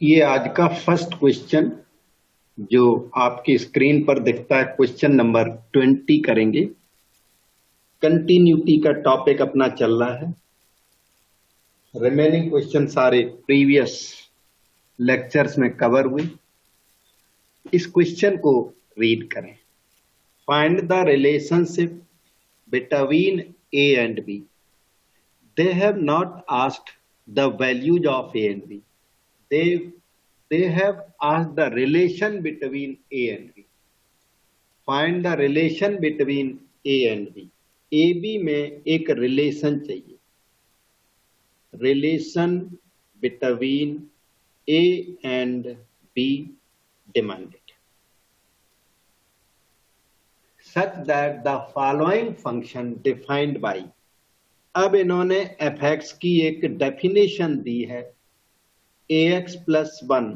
ये आज का फर्स्ट क्वेश्चन जो आपकी स्क्रीन पर दिखता है, क्वेश्चन नंबर 20 करेंगे। कंटिन्यूटी का टॉपिक अपना चल रहा है। रिमेनिंग क्वेश्चन सारे प्रीवियस लेक्चर्स में कवर हुए। इस क्वेश्चन को रीड करें। Find the relationship between A and B. They have not asked the values of A and B. They have asked the relation between A and B. Find the relation between A and B. A B में एक relation चाहिए। Relation between A and B demanded, such that the following function defined by। अब इन्होंने fx की एक definition दी है, ax plus 1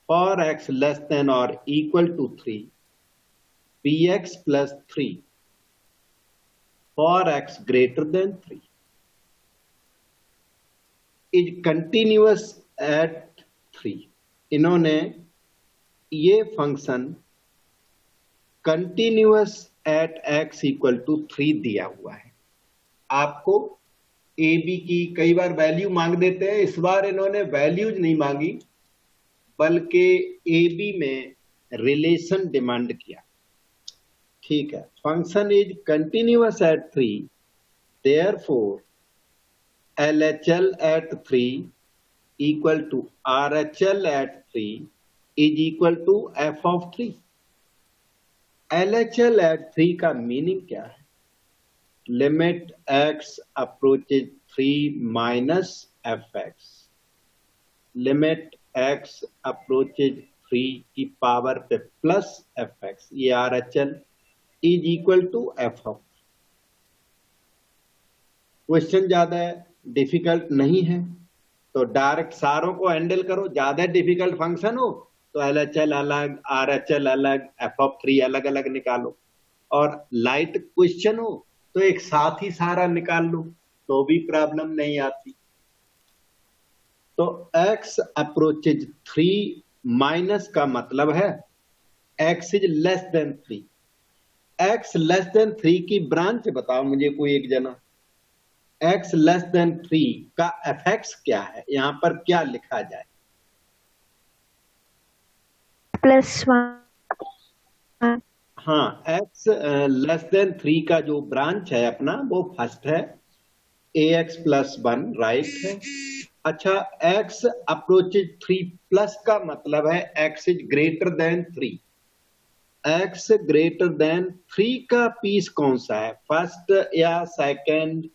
for x less than और equal to 3, bx plus 3 for x greater than 3 is continuous at 3। इन्होंने ये function continuous at x equal to 3 दिया हुआ है। आपको ए बी की कई बार वैल्यू मांग देते हैं, इस बार इन्होंने वैल्यूज नहीं मांगी बल्कि ए बी में रिलेशन डिमांड किया। ठीक है, function is continuous at 3, therefore LHL at 3 equal to RHL at 3 is equal to f of 3। LHL at 3 का मीनिंग क्या है? Limit x approaches 3 minus fx, limit x approaches 3 की power पे plus fx, ये RHL is equal to f of. Question ज्यादा difficult नहीं है तो डायरेक्ट सारों को हैंडल करो। ज्यादा डिफिकल्ट फंक्शन हो तो LHL अलग, RHL अलग, f ऑफ 3 अलग अलग निकालो, और लाइट क्वेश्चन हो तो एक साथ ही सारा निकाल लो तो भी प्रॉब्लम नहीं आती। तो x अप्रोचेज 3 माइनस का मतलब है x is less than 3। x less than 3 की ब्रांच बताओ मुझे कोई एक जना। x लेस देन 3 का fx क्या है? यहां पर क्या लिखा जाए? +1। हाँ, x लेस देन 3 का जो ब्रांच है अपना वो फर्स्ट है, ax प्लस 1, राइट है। अच्छा, x अप्रोचेज 3 प्लस का मतलब है x is greater than 3। x greater than 3 का पीस कौन सा है, फर्स्ट या second?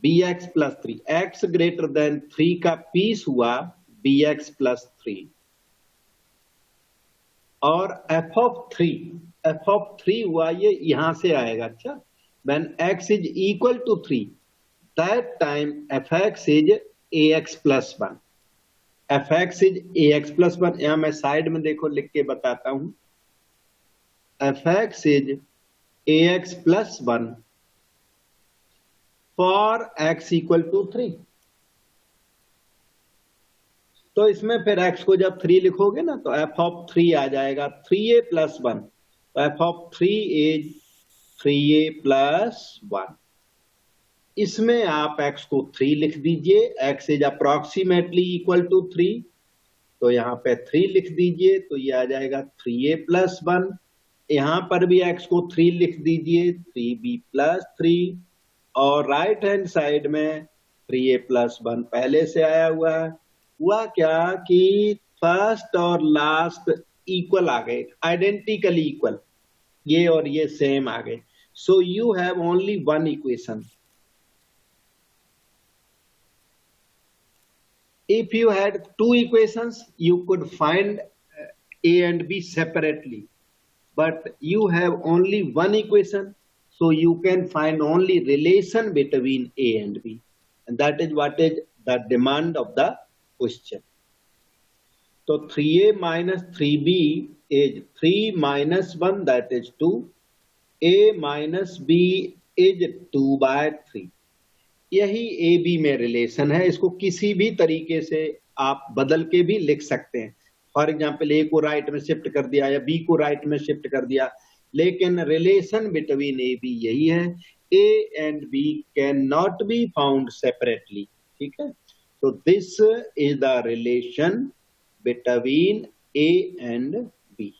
bx plus 3। x greater than 3 का पीस हुआ bx प्लस 3, और f ऑफ 3 हुआ ये यहां से आएगा। अच्छा, when x is equal to 3, that time fx is ax plus 1। fx is ax plus 1, यहां मैं साइड में देखो लिख के बताता हूं। fx is ax plus 1 for x equal to 3। तो इसमें फिर x को जब 3 लिखोगे ना तो f ऑफ 3 आ जाएगा 3a प्लस 1। तो f of 3 is 3a plus 1। इसमें आप x को 3 लिख दीजिए, x is approximately equal to 3, तो यहाँ पे 3 लिख दीजिए तो ये आ जाएगा 3a प्लस 1। यहाँ पर भी x को 3 लिख दीजिए, 3b प्लस 3, और राइट हैंड साइड में 3a प्लस 1 पहले से आया हुआ है। हुआ क्या कि फर्स्ट और लास्ट इक्वल आ गए, आइडेंटिकली इक्वल, ये और ये सेम आ गए। So you have only one equation. If you had two equations you could find a and b separately, but you have only one equation, so you can find only relation between a and b, and that is what is the demand of the question. तो 3a minus 3b is 3 minus 1, that is 2। a minus b is 2 by 3। यही ए B में relation है। इसको किसी भी तरीके से आप बदल के भी लिख सकते हैं। फॉर एग्जाम्पल ए को राइट में शिफ्ट कर दिया या बी को राइट में शिफ्ट कर दिया, लेकिन रिलेशन बिटवीन ए बी यही है, A and B cannot be found separately. ठीक है, so this is the relation between A and B।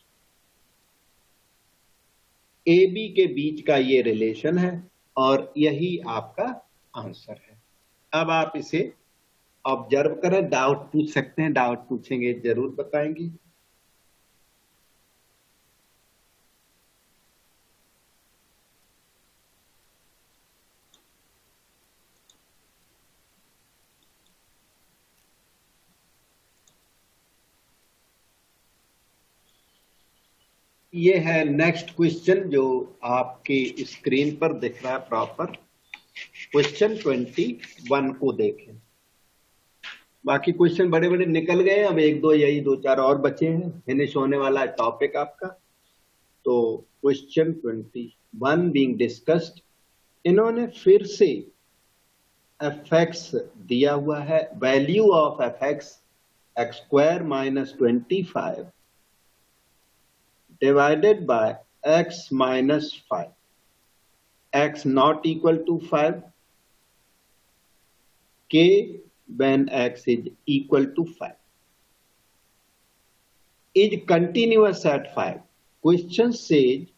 A B के बीच का ये रिलेशन है और यही आपका आंसर है। अब आप इसे ऑब्जर्व करें, डाउट पूछ सकते हैं, डाउट पूछेंगे जरूर बताएंगे। ये है नेक्स्ट क्वेश्चन जो आपकी स्क्रीन पर दिख रहा है प्रॉपर। क्वेश्चन 21 को देखें। बाकी क्वेश्चन बड़े बड़े निकल गए, अब एक दो यही दो चार और बचे हैं, फिनिश होने वाला है टॉपिक आपका। तो क्वेश्चन 21 बीइंग डिस्कस्ड, इन्होंने फिर से एफ एक्स दिया हुआ है, value of F x x square minus 25 divided by x minus 5, x not equal to 5, k when x is equal to 5, is continuous at 5. Question says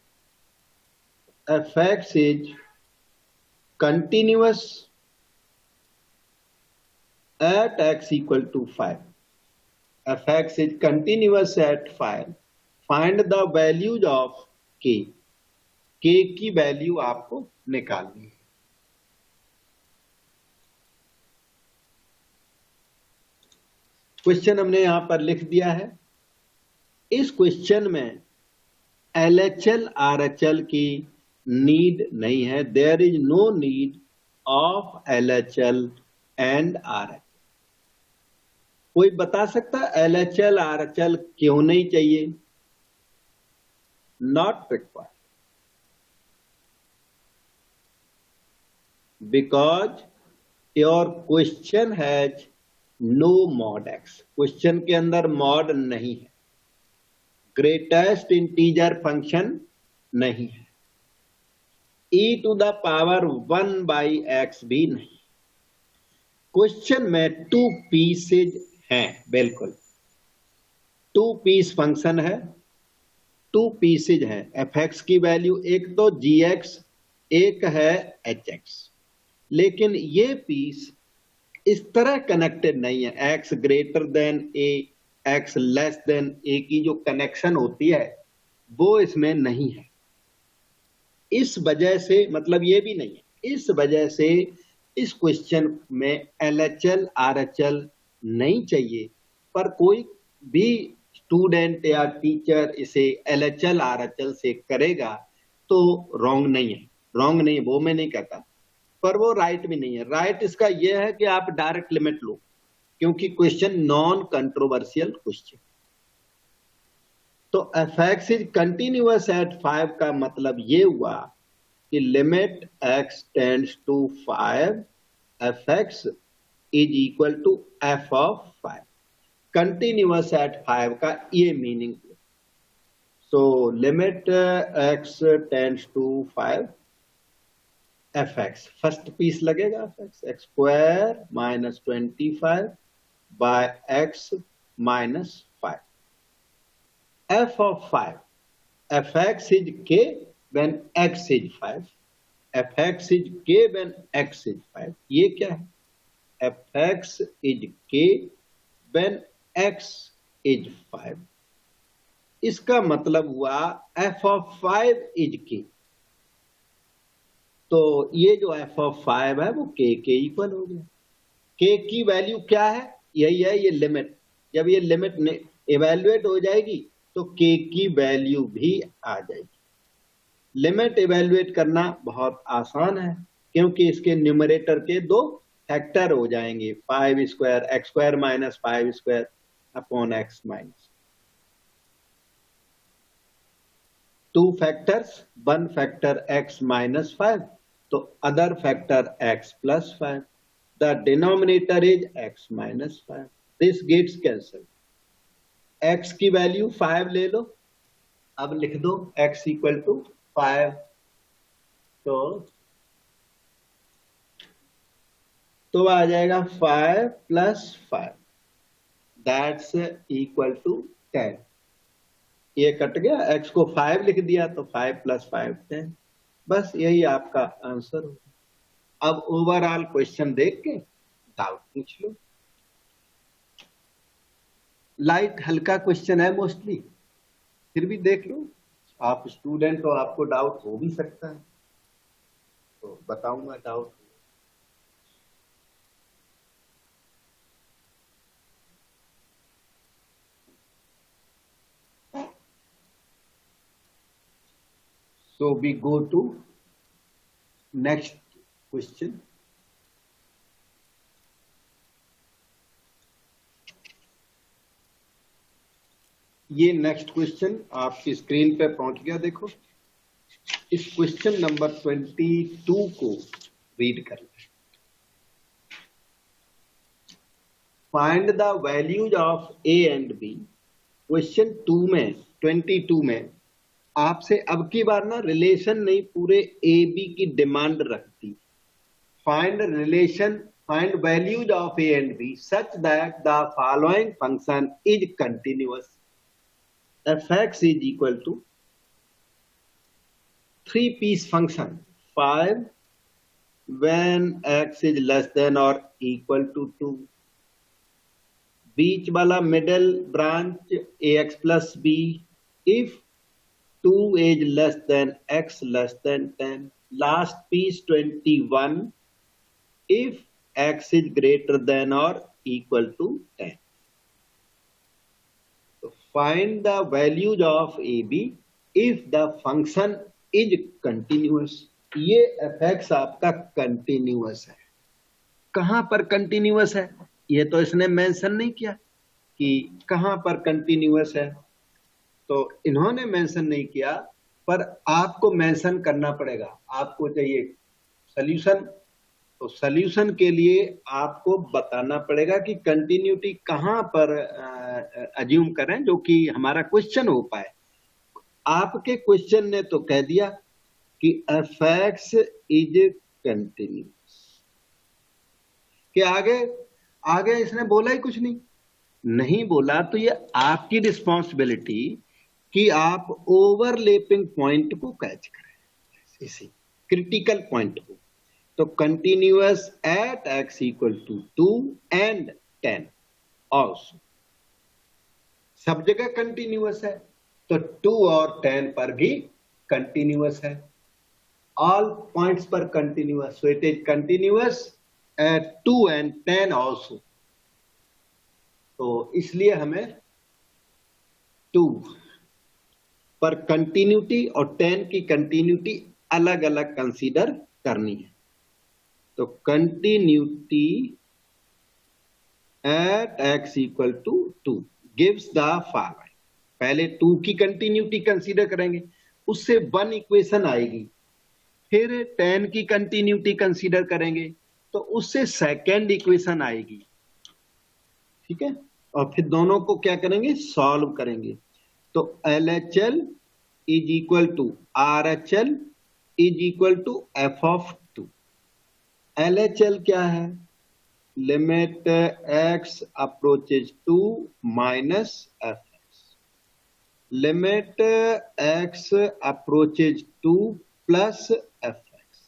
fx is continuous at x equal to 5. fx is continuous at 5. Find the values of के, के की value आपको निकालनी है। Question हमने यहां पर लिख दिया है। इस क्वेश्चन में LHL RHL की नीड नहीं है, there is no need of LHL and RHL। कोई बता सकता है LHL RHL क्यों नहीं चाहिए? Not required, because your question has no mod x। Question के अंदर मॉड नहीं है, ग्रेटेस्ट इंटीजर फंक्शन नहीं है, e to the power 1 by x भी नहीं। क्वेश्चन में 2 पीसेज हैं, बिल्कुल 2 पीस फंक्शन है, 2 पीसेज हैं। एफ एक्स की वैल्यू एक तो जी एक्स, एक है एच एक्स, लेकिन ये पीस इस तरह कनेक्टेड नहीं है। एक्स ग्रेटर देन ए, एक्स लेस देन ए की जो कनेक्शन होती है वो इसमें नहीं है। इस वजह से, मतलब ये भी नहीं है, इस वजह से इस क्वेश्चन में LHL RHL नहीं चाहिए। पर कोई भी स्टूडेंट या टीचर इसे LHL RHL से करेगा तो रॉन्ग नहीं है, रॉन्ग नहीं है वो मैं नहीं कहता, पर वो राइट भी नहीं है। राइट इसका यह है कि आप डायरेक्ट लिमिट लो, क्योंकि क्वेश्चन नॉन कंट्रोवर्शियल क्वेश्चन। तो f x is continuous at 5 का मतलब ये हुआ कि limit x tends to 5, f x is equal to f of 5। Continuous at 5 का ये meaning. So limit x tends to 5, f x first piece लगेगा, x square minus 25 by x minus 5, f of 5, fx is k when x is 5, fx is k when x is 5। ये क्या है? fx is k when x is 5। इसका मतलब हुआ f of 5 is k। तो ये जो f of 5 है वो k के इक्वल हो गया। k की वैल्यू क्या है? यही है ये लिमिट। जब ये लिमिट इवैल्यूएट हो जाएगी तो k की वैल्यू भी आ जाएगी। लिमिट इवैल्यूएट करना बहुत आसान है, क्योंकि इसके न्यूमरेटर के 2 फैक्टर हो जाएंगे, 5 square x square minus 5 square upon x minus 2 factors, 1 factor x minus 5 तो other factor x plus 5, the denominator is x minus 5, this gets cancelled. x की वैल्यू 5 ले लो, अब लिख दो x इक्वल टू 5, तो आ जाएगा 5 plus 5, दैट्स इक्वल टू 10. ये cut गया, x को 5 लिख दिया तो 5 plus 5 10, बस यही आपका आंसर होगा. अब ओवरऑल क्वेश्चन देख के डाउट पूछ लो. लाइट हल्का क्वेश्चन है मोस्टली, फिर भी देख लो. आप स्टूडेंट हो, आपको डाउट हो भी सकता है, तो बताऊंगा doubt. So we go to next question. ये नेक्स्ट क्वेश्चन आपकी स्क्रीन पे पहुंच गया. देखो, इस क्वेश्चन नंबर 22 को रीड कर लें. Find the values of A and B. Question 2 में 22 में आपसे अब की बार ना रिलेशन नहीं, पूरे ए बी की डिमांड रखती. Find relation, find values of A and B such that the following function is continuous. fx is equal to 3-piece function 5 when x is less than or equal to 2. बीच वाला middle branch ax plus b if 2 is less than x less than 10. Last piece 21 if x is greater than or equal to 10. So find the values of AB if the function is continuous. ये fx आपका continuous है. कहां पर continuous है ये तो इसने mention नहीं किया कि कहां पर कंटिन्यूअस है, तो इन्होंने मेंशन नहीं किया, पर आपको मेंशन करना पड़ेगा. आपको चाहिए सॉल्यूशन, तो सॉल्यूशन के लिए आपको बताना पड़ेगा कि कंटिन्यूटी कहां पर अज्यूम करें जो कि हमारा क्वेश्चन हो पाए. आपके क्वेश्चन ने तो कह दिया कि fx इज कंटिन्यूअस, कि आगे इसने बोला ही कुछ नहीं बोला. तो ये आपकी रिस्पॉन्सिबिलिटी कि आप ओवरलैपिंग पॉइंट को कैच करें, इसी क्रिटिकल पॉइंट को. तो continuous at x equal to 2 and 10 also. सब जगह कंटिन्यूअस है, तो 2 और 10 पर भी कंटिन्यूअस है. ऑल पॉइंट्स पर continuous, so it is continuous eight 2 and 10 also. तो इसलिए हमें 2 पर कंटिन्यूटी और 10 की कंटिन्यूटी अलग अलग कंसीडर करनी है. तो continuity at x equal to 2 gives the following. पहले 2 की कंटिन्यूटी कंसीडर करेंगे, उससे 1 इक्वेशन आएगी. फिर 10 की कंटिन्यूटी कंसीडर करेंगे तो उससे सेकेंड इक्वेशन आएगी. ठीक है, और फिर दोनों को क्या करेंगे, सॉल्व करेंगे. तो LHL is equal to RHL is equal to f of 2. LHL क्या है, limit x approaches 2 minus fx, limit x approaches 2 plus fx,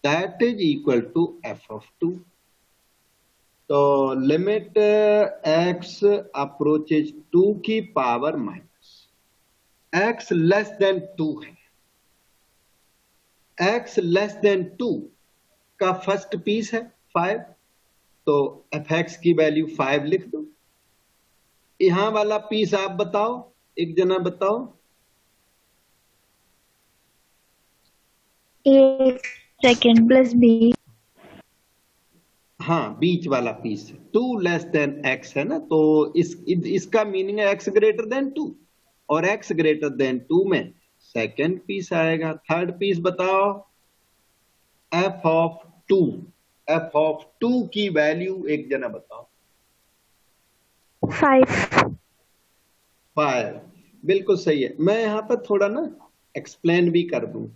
that is equal to f of 2. तो लिमिट x अप्रोचेज 2 की power minus x less than 2 है. x less than 2 का first piece है 5, तो fx की value 5 लिख दो. यहां वाला पीस आप बताओ, एक जना बताओ. a second plus b. हाँ, बीच वाला पीस 2 लेस देन x है ना, तो इसका मीनिंग है x ग्रेटर देन 2, और x ग्रेटर देन 2 में सेकेंड पीस आएगा. थर्ड पीस बताओ. F of two, F of two की वैल्यू एक जना बताओ। 5. 5, बिल्कुल सही है। मैं यहाँ पर थोड़ा ना एक्सप्लेन भी कर दूं।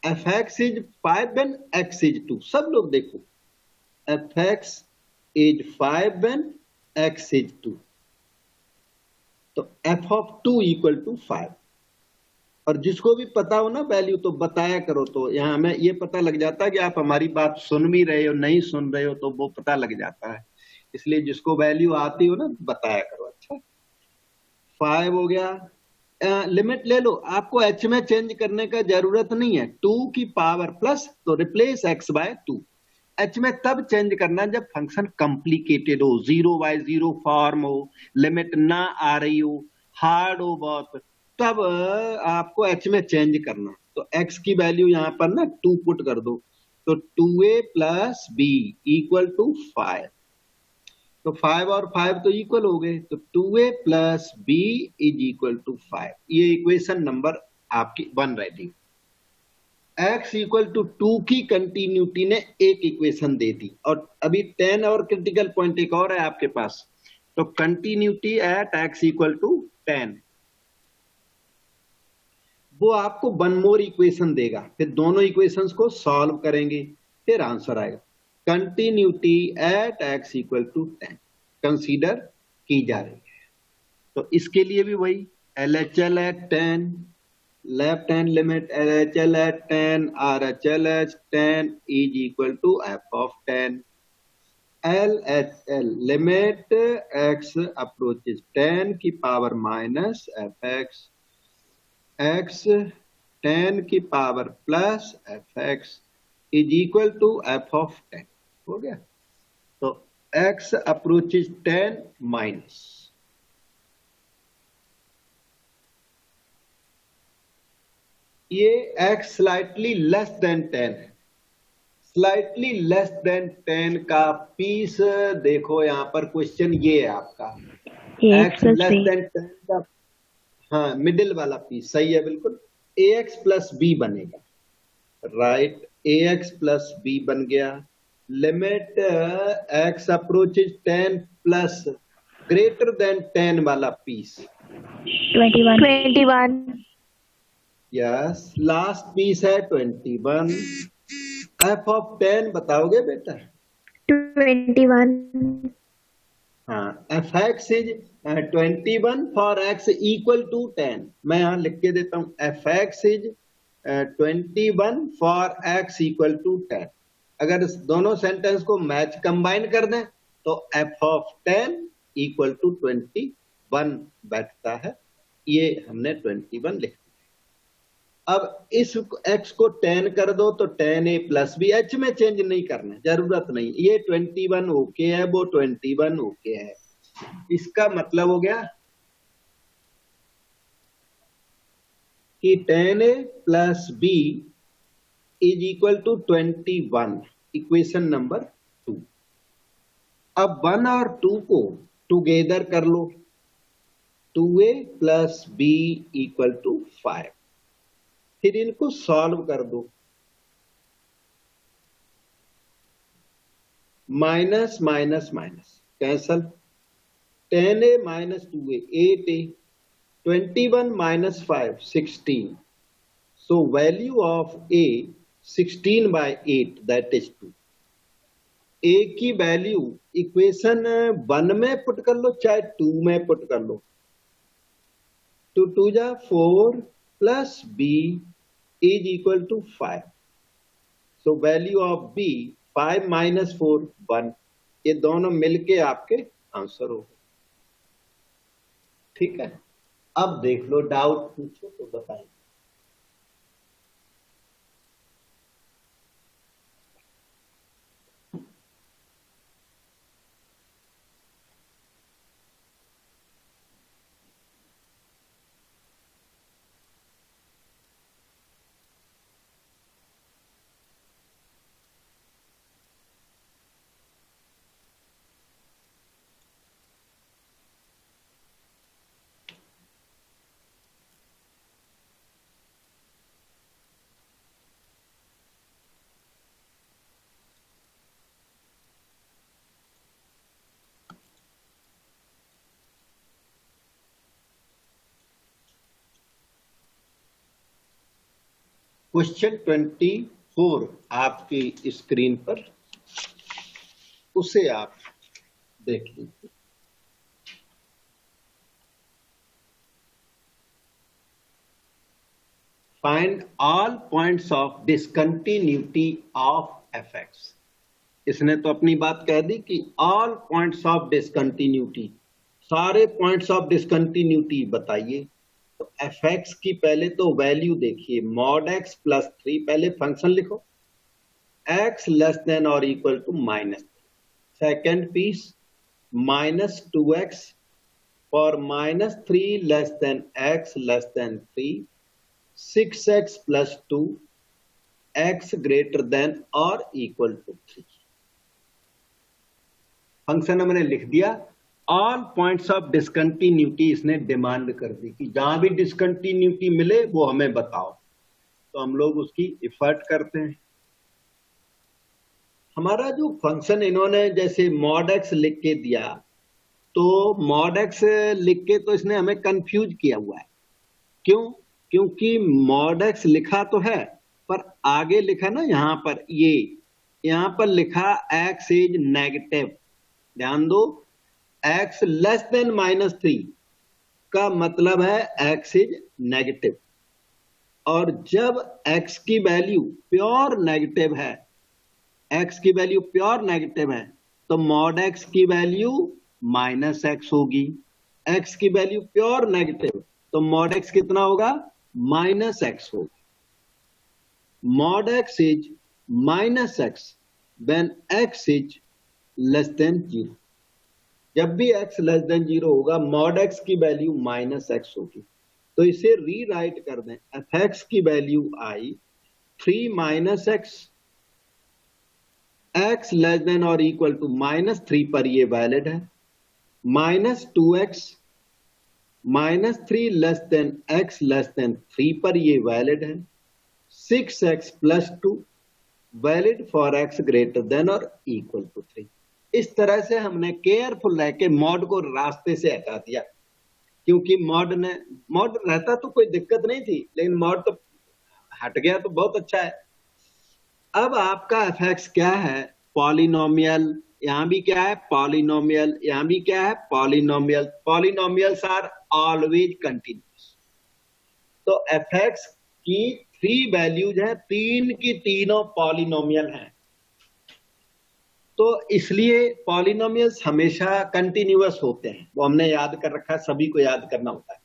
F x is 5 when x is 2। सब लोग देखो, F x is 5 when x is 2, तो एफ ऑफ 2 इक्वल टू 5। और जिसको भी पता हो ना वैल्यू तो बताया करो, तो यहाँ हमें ये पता लग जाता है कि आप हमारी बात सुन भी रहे हो नहीं सुन रहे हो, तो वो पता लग जाता है। इसलिए जिसको वैल्यू आती हो ना बताया करो। अच्छा, 5 हो गया। लिमिट ले लो, आपको एच में चेंज करने का जरूरत नहीं है। 2 की पावर प्लस, तो रिप्लेस एक्स बाय 2। एच में तब चेंज करना जब फंक्शन कॉम्प्लिकेटेड हो, 0/0 फॉर्म हो, लिमिट ना आ रही हो, हार्ड हो बहुत, तब आपको एच में चेंज करना। तो एक्स की वैल्यू यहाँ पर ना 2 पुट कर दो, तो 2a plus B equal to 5। तो 5 और 5 तो इक्वल हो गए, तो 2a plus B is equal to 5। ये इक्वेशन नंबर आपकी 1 रेडी। x इक्वल टू 2 की कंटिन्यूटी ने एक इक्वेशन दे दी, और अभी 10 और क्रिटिकल पॉइंट एक और है आपके पास। तो continuity at x equal to 10, वो आपको वन मोर इक्वेशन देगा, फिर दोनों इक्वेशंस को सॉल्व करेंगे, फिर आंसर आएगा। Continuity at x equal to 10 consider की जा रही है। तो इसके लिए भी वही LHL at 10, left hand limit LHL at 10, RHL at 10 is equal to f of 10। LHL limit x approaches 10 की पावर माइनस fx, x 10 की power plus fx is equal to f of 10। हो गया। तो x अप्रोचेज 10 माइनस, ये x slightly less than 10 है। Slightly less than 10 का piece देखो, यहां पर क्वेश्चन ये है आपका, Ax x plus less b. Than 10 का, हाँ मिडिल वाला पीस सही है बिल्कुल, ax प्लस b बनेगा। राइट, ax प्लस b बन गया। Limit x approaches 10 plus greater than 10 वाला पीस, 21. 21. यस लास्ट पीस है 21। f ऑफ 10 बताओगे बेटा? 21. हाँ, F x is 21 for X equal to 10। मैं यहां लिख के देता हूं, F x is 21 for X equal to 10। अगर इस दोनों सेंटेंस को मैच कंबाइन कर दें तो एफ ऑफ 10 इक्वल टू 21 बैठता है। ये हमने 21 लिख दिया। अब इस x को 10 कर दो तो 10a प्लस बी, h में चेंज नहीं करना, जरूरत नहीं। ये 21 ओके है, वो 21 ओके है। इसका मतलब हो गया कि 10a plus B is equal to 21, equation number 2। अब 1 और 2 को टुगेदर कर लो, 2a plus B equal to 5। फिर इनको सॉल्व कर दो, minus minus minus cancel, 10a minus 2a 8a, 21 minus 5 16। So value of a 16/8 that is 2। a की वैल्यू इक्वेशन 1 में पुट कर लो चाहे 2 में पुट कर लो, 2 2 जा 4 plus b is equal to 5। So value of b 5 minus 4 1। ये दोनों मिलके आपके आंसर हो। ठीक है, अब देख लो, डाउट पूछो तो बताइए। क्वेश्चन 24 आपकी स्क्रीन पर, उसे आप देख लीजिए। Find all points of discontinuity of fx। इसने तो अपनी बात कह दी कि ऑल पॉइंट्स ऑफ डिसकंटिन्यूटी, सारे पॉइंट्स ऑफ डिसकंटिन्यूटी बताइए। तो fx की पहले तो वैल्यू देखिए, मॉड x प्लस 3, पहले फंक्शन लिखो, x लेस देन और equal to -3। Second piece -2x for -3 less than x less than 3, 6x plus 2 x greater than और इक्वल टू 3। फंक्शन हमने लिख दिया। ऑल पॉइंट्स ऑफ डिसकंटिन्यूटी इसने demand कर दी कि जहां भी डिसकंटिन्यूटी मिले वो हमें बताओ। तो हम लोग उसकी एफर्ट करते हैं। हमारा जो फंक्शन इन्होंने जैसे मॉड x लिख के दिया, तो मॉड x लिख के तो इसने हमें कंफ्यूज किया हुआ है। क्यों? क्योंकि मॉड x लिखा तो है, पर आगे लिखा ना, यहां पर यहां पर लिखा x इज नेगेटिव। ध्यान दो, x लेस देन -3 का मतलब है x इज नेगेटिव, और जब x की वैल्यू प्योर नेगेटिव है, x की वैल्यू प्योर नेगेटिव है, तो मॉड x की वैल्यू -x होगी। x की वैल्यू प्योर नेगेटिव, तो मॉड x कितना होगा? -x होगा। Mod x is -x when x is less than 0। जब भी x लेस देन 0 होगा, मॉड x की वैल्यू -x होगी। तो इसे रीराइट कर दें, fx की वैल्यू आई 3 - x लेस देन और इक्वल टू -3 पर ये वैलिड है, -2x -3 less than x less than 3 पर ये वैलिड है, 6x plus 2 valid for x greater than और इक्वल टू 3। इस तरह से हमने केयरफुल रह के मॉड को रास्ते से हटा दिया, क्योंकि मॉड रहता तो कोई दिक्कत नहीं थी, लेकिन मॉड तो हट गया तो बहुत अच्छा है। अब आपका fx क्या है? पॉलिनोमियल। यहां भी क्या है? पॉलिनोमियल। यहां भी क्या है? Polynomial. Polynomials are always continuous. तो fx की 3 वैल्यूज हैं, 3 की तीनों पॉलिनोमियल हैं। तो इसलिए पॉलिनोमियल्स हमेशा कंटिन्यूअस होते हैं, वो हमने याद कर रखा है, सभी को याद करना होता है।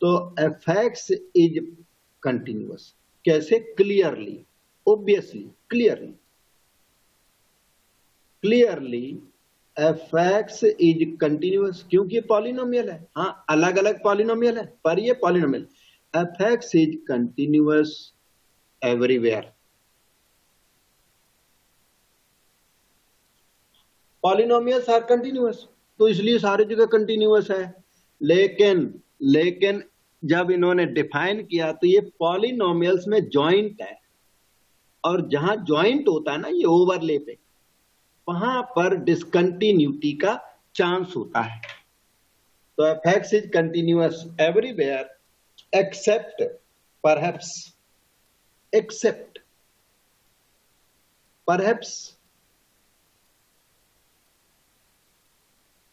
तो fx इज कंटिन्यूअस। कैसे? Clearly, obviously, clearly fx is continuous, क्योंकि पॉलिनोमियल है। हाँ, अलग अलग पॉलिनोमियल है, पर ये polynomial. fx is continuous everywhere. Polynomials are continuous, तो इसलिए सारी जगह कंटिन्यूअस है। लेकिन जब इन्होंने डिफाइन किया तो ये पॉलिनोमियल्स में जॉइंट है, और जहां जॉइंट होता है ना, ये ओवरलैपिंग, वहां पर डिसकंटिन्यूटी का चांस होता है। तो fx is continuous everywhere except perhaps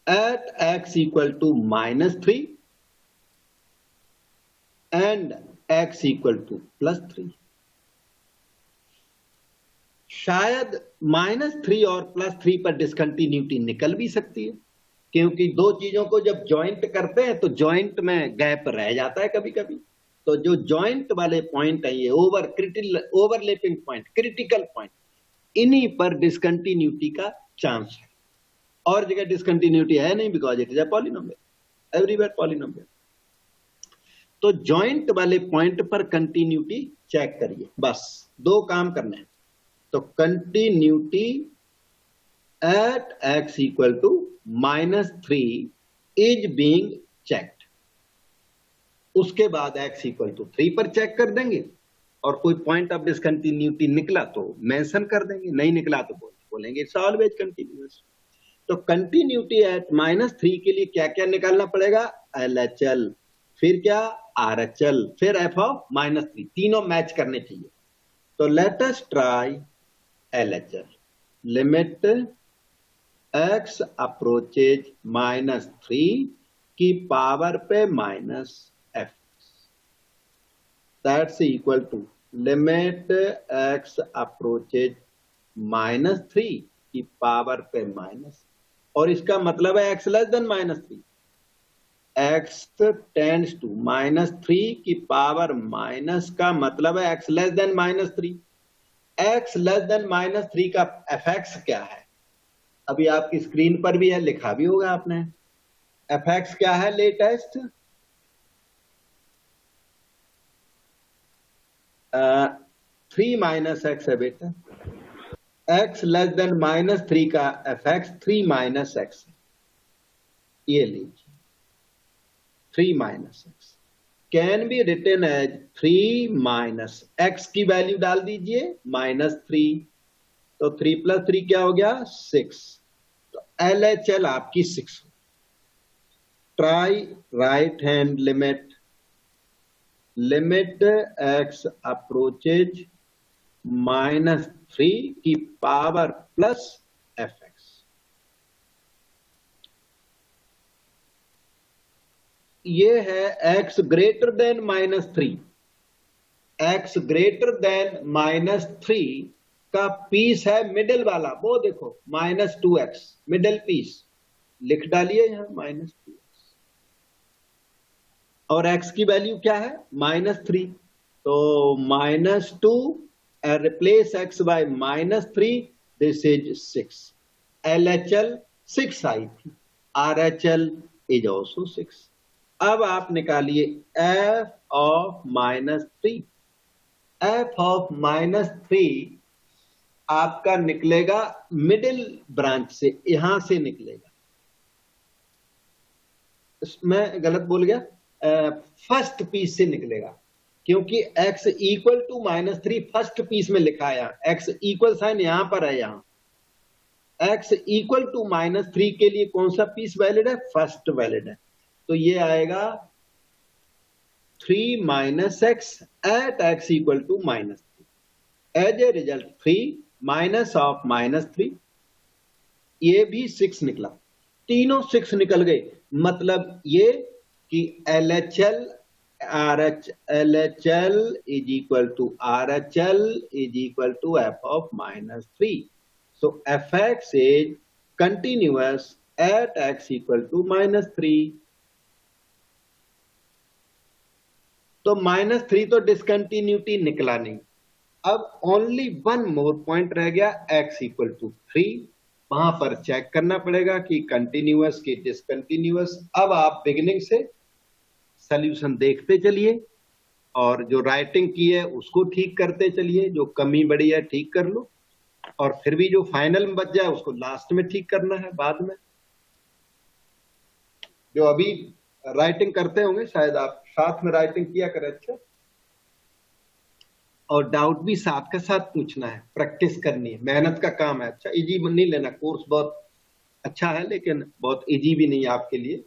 at x equal to -3 and x equal to +3। शायद -3 और +3 पर डिसकंटिन्यूटी निकल भी सकती है, क्योंकि दो चीजों को जब जॉइंट करते हैं तो जॉइंट में गैप रह जाता है कभी कभी। तो जो जॉइंट वाले पॉइंट है, ये ओवरलैपिंग पॉइंट, क्रिटिकल पॉइंट, इन्हीं पर डिसकंटिन्यूटी का चांस है। और जगह डिसकंटिन्यूटी है नहीं, because it is a polynomial, everywhere polynomial. तो जॉइंट वाले पॉइंट पर कंटिन्यूटी चेक करिए, बस 2 काम करने हैं। तो continuity at x equal to -3 is being checked. उसके बाद x इक्वल टू 3 पर चेक कर देंगे, और कोई पॉइंट ऑफ डिसकंटिन्यूटी निकला तो मेंशन कर देंगे, नहीं निकला तो बोलेंगे इट्स ऑलवेज कंटिन्यूअस। तो कंटिन्यूटी एट -3 के लिए क्या क्या निकालना पड़ेगा? LHL, फिर क्या RHL, फिर f ऑफ -3, तीनों मैच करने चाहिए। तो let us try LHL। Limit x approaches -3 की पावर पे -f, that's equal to limit x approaches -3 की पावर पे माइनस, और इसका मतलब है x less than -3, x tends to -3 की पावर माइनस का मतलब है x less than -3। x less than -3 का fx क्या है? अभी आपकी स्क्रीन पर भी है, लिखा भी होगा आपने। fx क्या है लेटेस्ट? 3 - x है बेटा। x लेस देन -3 का fx 3 - x, ये लीजिए 3 - x can be written as 3 - x की वैल्यू डाल दीजिए -3, तो 3 + 3 क्या हो गया 6। तो LHL आपकी 6। Try right hand limit, limit x approaches -3 की पावर प्लस fx। ये है x greater than -3, x greater than -3 का पीस है मिडिल वाला, वो देखो -2x मिडिल पीस, लिख डालिए यहां -2x, और x की वैल्यू क्या है -3, तो -2 replace x by -3, this is 6। LHL 6 आई थी, RHL इज ऑल्सो 6। अब आप निकालिए f ऑफ -3। f ऑफ -3 आपका निकलेगा मिडिल ब्रांच से, यहां से निकलेगा, मैं गलत बोल गया, फर्स्ट पीस से निकलेगा, क्योंकि x equal to -3 first piece में लिखा है, x इक्वल साइन यहां पर है, यहां x इक्वल टू -3 के लिए कौन सा पीस वैलिड है? फर्स्ट वैलिड है। तो ये आएगा 3 - x at x equal to -3। As a result 3 minus of -3, ये भी 6 निकला, तीनों 6 निकल गए। मतलब ये कि LHL is equal to RHL is equal to f of -3। So fx is continuous at x equal to -3। तो -3 तो डिसकंटिन्यूटी निकला नहीं। अब ओनली वन मोर पॉइंट रह गया, x इक्वल टू 3, वहां पर चेक करना पड़ेगा कि कंटिन्यूअस की डिसकंटिन्यूअस। अब आप बिगिनिंग से सॉल्यूशन देखते चलिए, और जो राइटिंग की है उसको ठीक करते चलिए, जो कमी बड़ी है ठीक कर लो, और फिर भी जो फाइनल में बच जाए उसको लास्ट में ठीक करना है बाद में। जो अभी राइटिंग करते होंगे शायद आप साथ में राइटिंग किया करें, अच्छा, और डाउट भी साथ के साथ पूछना है, प्रैक्टिस करनी है, मेहनत का काम है। अच्छा, इजी नहीं लेना, कोर्स बहुत अच्छा है लेकिन बहुत इजी भी नहीं है आपके लिए।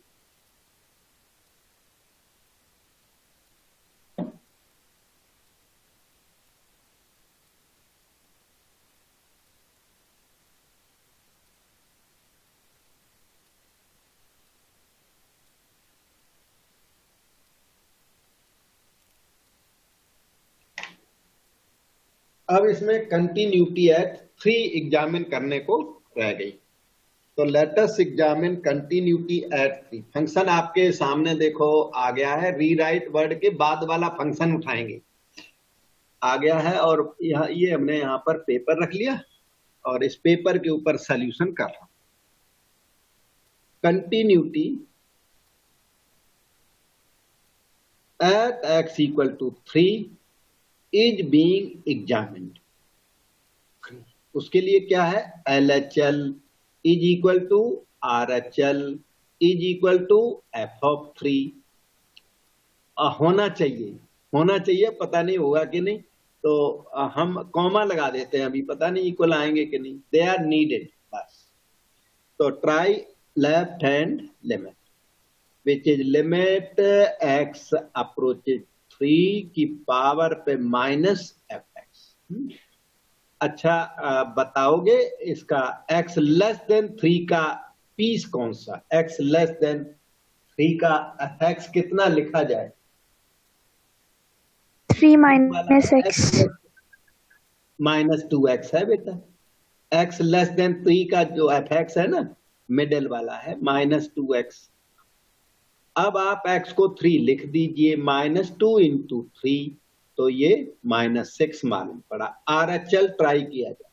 अब इसमें कंटिन्यूटी एट 3 एग्जामिन करने को रह गई, तो let us examine continuity at 3। Function आपके सामने देखो आ गया है, रीराइट वर्ड के बाद वाला फंक्शन उठाएंगे, आ गया है, और ये हमने यहां पर पेपर रख लिया और इस पेपर के ऊपर सॉल्यूशन कर रहा हूं। Continuity at x equal to 3 is being examined. उसके लिए क्या है, LHL is equal to RHL is equal to f of 3 होना चाहिए, पता नहीं होगा कि नहीं, तो हम कॉमा लगा देते हैं, अभी पता नहीं इक्वल आएंगे कि नहीं, दे आर नीडेड बस। तो try left hand limit, which is limit x approaches 3 की पावर पे माइनस fx। अच्छा, बताओगे इसका x लेस देन 3 का पीस कौन सा? x लेस देन 3 का fx कितना लिखा जाए? 3 minus x माइनस 2x है बेटा। x लेस देन 3 का जो fx है ना, मिडिल वाला है -2x। अब आप x को 3 लिख दीजिए, -2 इंटू 3, तो ये -6 मालूम पड़ा। RHL ट्राई किया जाए।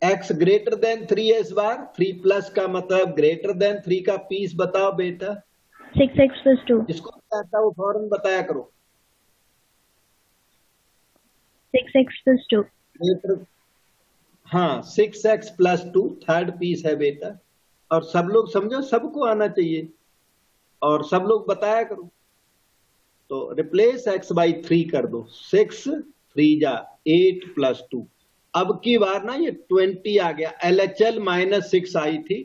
x ग्रेटर देन 3 है इस बार। 3 प्लस का मतलब ग्रेटर देन 3 का पीस बताओ बेटा। 6x plus 2 जिसको आता है वो फौरन बताया करो। 6x plus 2 हाँ, 6x plus 2 थर्ड पीस है बेटा। और सब लोग समझो, सबको आना चाहिए और सब लोग बताया करो। तो रिप्लेस x by 3 कर दो। 6 3 जा 8 plus 2। अब की बार ना ये 20 आ गया। LHL -6 आई थी,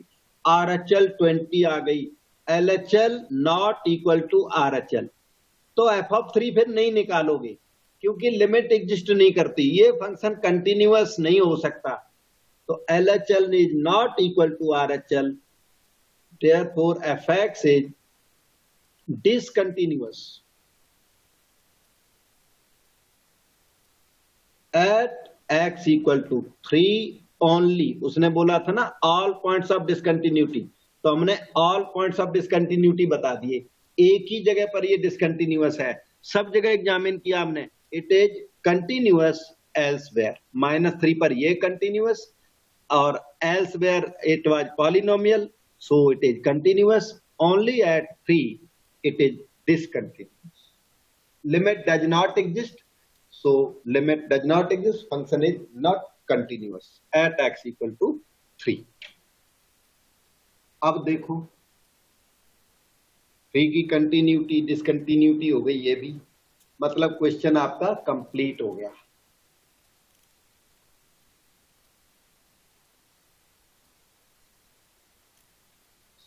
RHL 20 आ गई। LHL not equal to RHL। तो f(3) फिर नहीं निकालोगे क्योंकि लिमिट एग्जिस्ट नहीं करती। ये फंक्शन कंटिन्यूअस नहीं हो सकता। तो LHL is not equal to RHL, therefore fx is discontinuous at x equal to 3 only। उसने बोला था ना all points of discontinuity, तो हमने all points of discontinuity बता दिए। एक ही जगह पर ये डिसकंटिन्यूअस है, सब जगह एग्जामिन किया हमने। It is continuous elsewhere. -3 पर ये कंटिन्यूअस और elsewhere it was polynomial, so it is continuous. Only at 3 it is discontinuous। Limit does not exist, so limit does not exist, function is not continuous at x equal to 3। अब देखो 3 की continuity discontinuity हो गई, ये भी मतलब question आपका complete हो गया।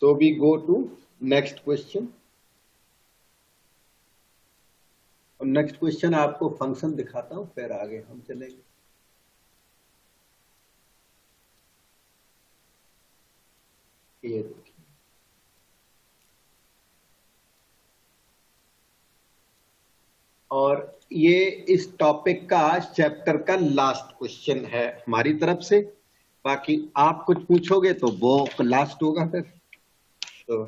So we go to next question। और नेक्स्ट क्वेश्चन आपको फंक्शन दिखाता हूं, फिर आगे हम चलेंगे। ये देखिए, और ये इस टॉपिक का चैप्टर का लास्ट क्वेश्चन है हमारी तरफ से। बाकी आप कुछ पूछोगे तो वो लास्ट होगा फिर। तो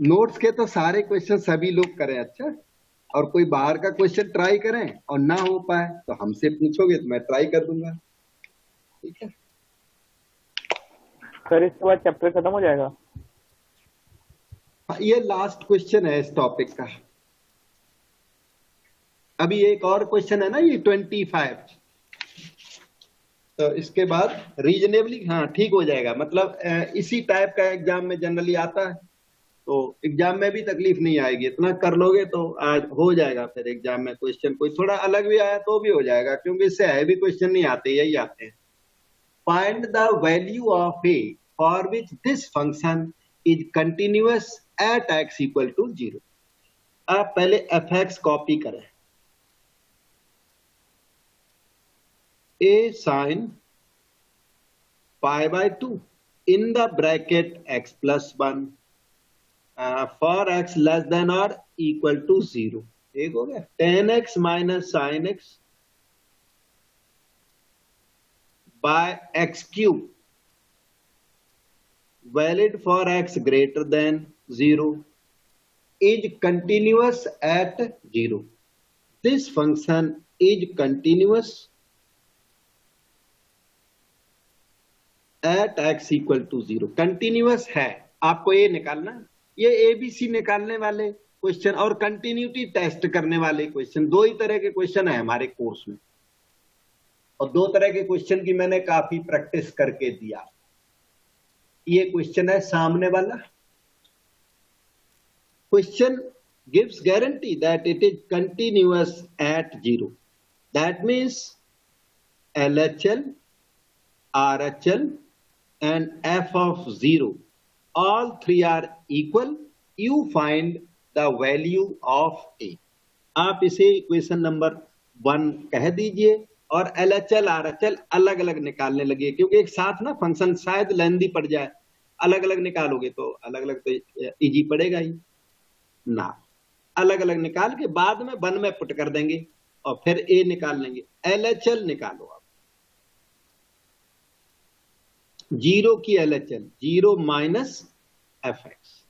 नोट्स के तो सारे क्वेश्चन सभी लोग करें, अच्छा, और कोई बाहर का क्वेश्चन ट्राई करें और ना हो पाए तो हमसे पूछोगे तो मैं ट्राई कर दूंगा, ठीक है। सर इसके बाद चैप्टर खत्म हो जाएगा? ये लास्ट क्वेश्चन है इस टॉपिक का। अभी एक और क्वेश्चन है ना, ये 25, तो इसके बाद रीजनेबली हाँ ठीक हो जाएगा। मतलब इसी टाइप का एग्जाम में जनरली आता है, तो एग्जाम में भी तकलीफ नहीं आएगी। इतना कर लोगे तो आज हो जाएगा। फिर एग्जाम में क्वेश्चन कोई थोड़ा अलग भी आया तो भी हो जाएगा, क्योंकि इससे हैवी क्वेश्चन नहीं आते, यही आते हैं। Find the value of a for which this function is continuous at x equal to 0। आप पहले fx कॉपी करें। a sin π/2 in the bracket x plus 1 for x less than or equal to 0। एक हो गया 10x minus sin x by x cube valid for x greater than 0 is continuous at 0। This function is continuous at x equal to 0। Continuous है, आपको ये निकालना। ये ABC निकालने वाले क्वेश्चन और कंटिन्यूटी टेस्ट करने वाले क्वेश्चन, दो ही तरह के क्वेश्चन है हमारे कोर्स में, और दो तरह के क्वेश्चन की मैंने काफी प्रैक्टिस करके दिया। ये क्वेश्चन है सामने वाला। Question gives guarantee that it is continuous at 0। That means LHL, RHL and f of 0, all three are equal, you find the value of a. आप इसे इक्वेशन नंबर 1 कह दीजिए और LHL RHL अलग अलग निकालने लगे, क्योंकि एक साथ ना फंक्शन शायद लेंदी पड़ जाए, अलग अलग निकालोगे तो अलग अलग तो इजी पड़ेगा ही ना। अलग अलग निकाल के बाद में 1 में पुट कर देंगे और फिर ए निकाल लेंगे। LHL निकालो आप, 0 की LHL 0 माइनस fx।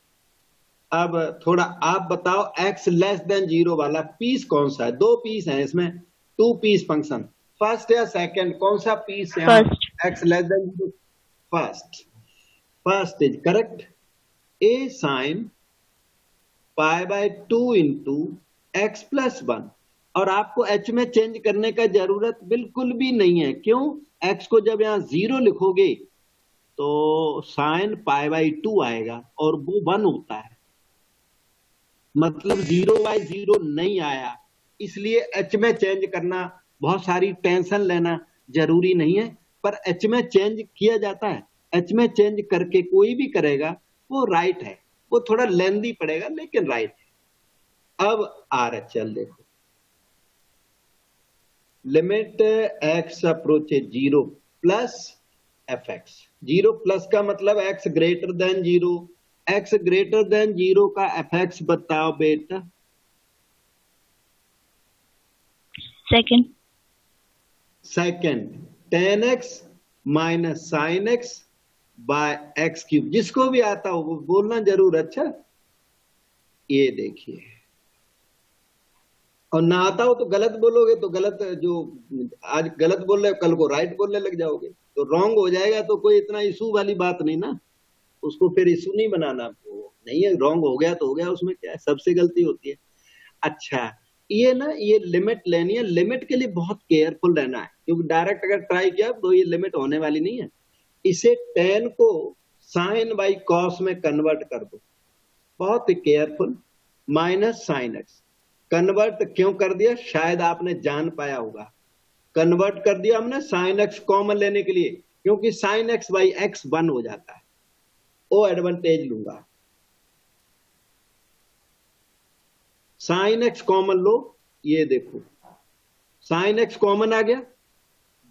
अब थोड़ा आप बताओ x लेस देन 0 वाला पीस कौन सा है? 2 पीस है इसमें, 2 पीस फंक्शन, फर्स्ट या सेकंड, कौन सा पीस है? First. x less then 0, first is correct. a sine pi by 2 into x plus 1, और आपको h में चेंज करने का जरूरत बिल्कुल भी नहीं है। क्यों? x को जब यहां 0 लिखोगे तो साइन पाई बाई 2 आएगा और वो 1 होता है, मतलब 0/0 नहीं आया, इसलिए h में चेंज करना, बहुत सारी टेंशन लेना जरूरी नहीं है, पर h में चेंज किया जाता है। h में चेंज करके कोई भी करेगा वो राइट है, वो थोड़ा लेंदी पड़ेगा लेकिन राइट है। अब RHL देखो, limit x approaches 0 plus fx। 0 plus का मतलब x greater than 0, x greater than 0 का fx बताओ बेटा। Second. Second 10x minus sine x by x cube, जिसको भी आता हो वो बोलना जरूर। अच्छा, ये देखिए, और ना आता हो तो गलत बोलोगे तो गलत, जो आज गलत बोल रहे हो कल को राइट बोलने लग जाओगे तो रॉन्ग हो जाएगा, तो कोई इतना इशू वाली बात नहीं ना, उसको फिर इशू नहीं बनाना। वो नहीं है, रॉन्ग हो गया तो हो गया, उसमें क्या है, सबसे गलती होती है। अच्छा, ये ना, ये लिमिट लेनी है, लिमिट के लिए बहुत केयरफुल रहना है, क्योंकि डायरेक्ट अगर ट्राई किया तो ये लिमिट होने वाली नहीं है। इसे tan को साइन बाई कॉस में कन्वर्ट कर दो, बहुत ही careful, minus sine x. Convert क्यों कर दिया? शायद आपने जान पाया होगा, कन्वर्ट कर दिया हमने साइन एक्स कॉमन लेने के लिए, क्योंकि साइन एक्स बाई एक्स 1 हो जाता है, वो एडवांटेज लूंगा। साइन एक्स कॉमन लो, ये देखो साइन एक्स कॉमन आ गया,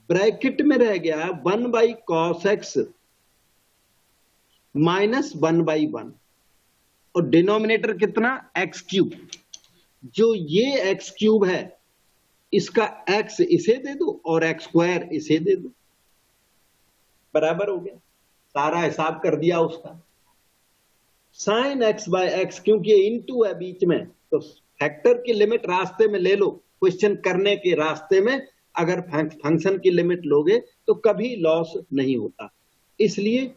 ब्रैकेट में रह गया 1 by cos x minus 1 by 1, और डिनोमिनेटर कितना? X cube. जो ये एक्स क्यूब है इसका एक्स इसे दे दो और एक्स स्क्वायर इसे दे दो, बराबर हो गया। सारा हिसाब कर दिया उसका। साइन एक्स बाय एक्स, क्योंकि इनटू है बीच में, तो फैक्टर की लिमिट रास्ते में ले लो, क्वेश्चन करने के रास्ते में अगर फंक्शन की लिमिट लोगे तो कभी लॉस नहीं होता। इसलिए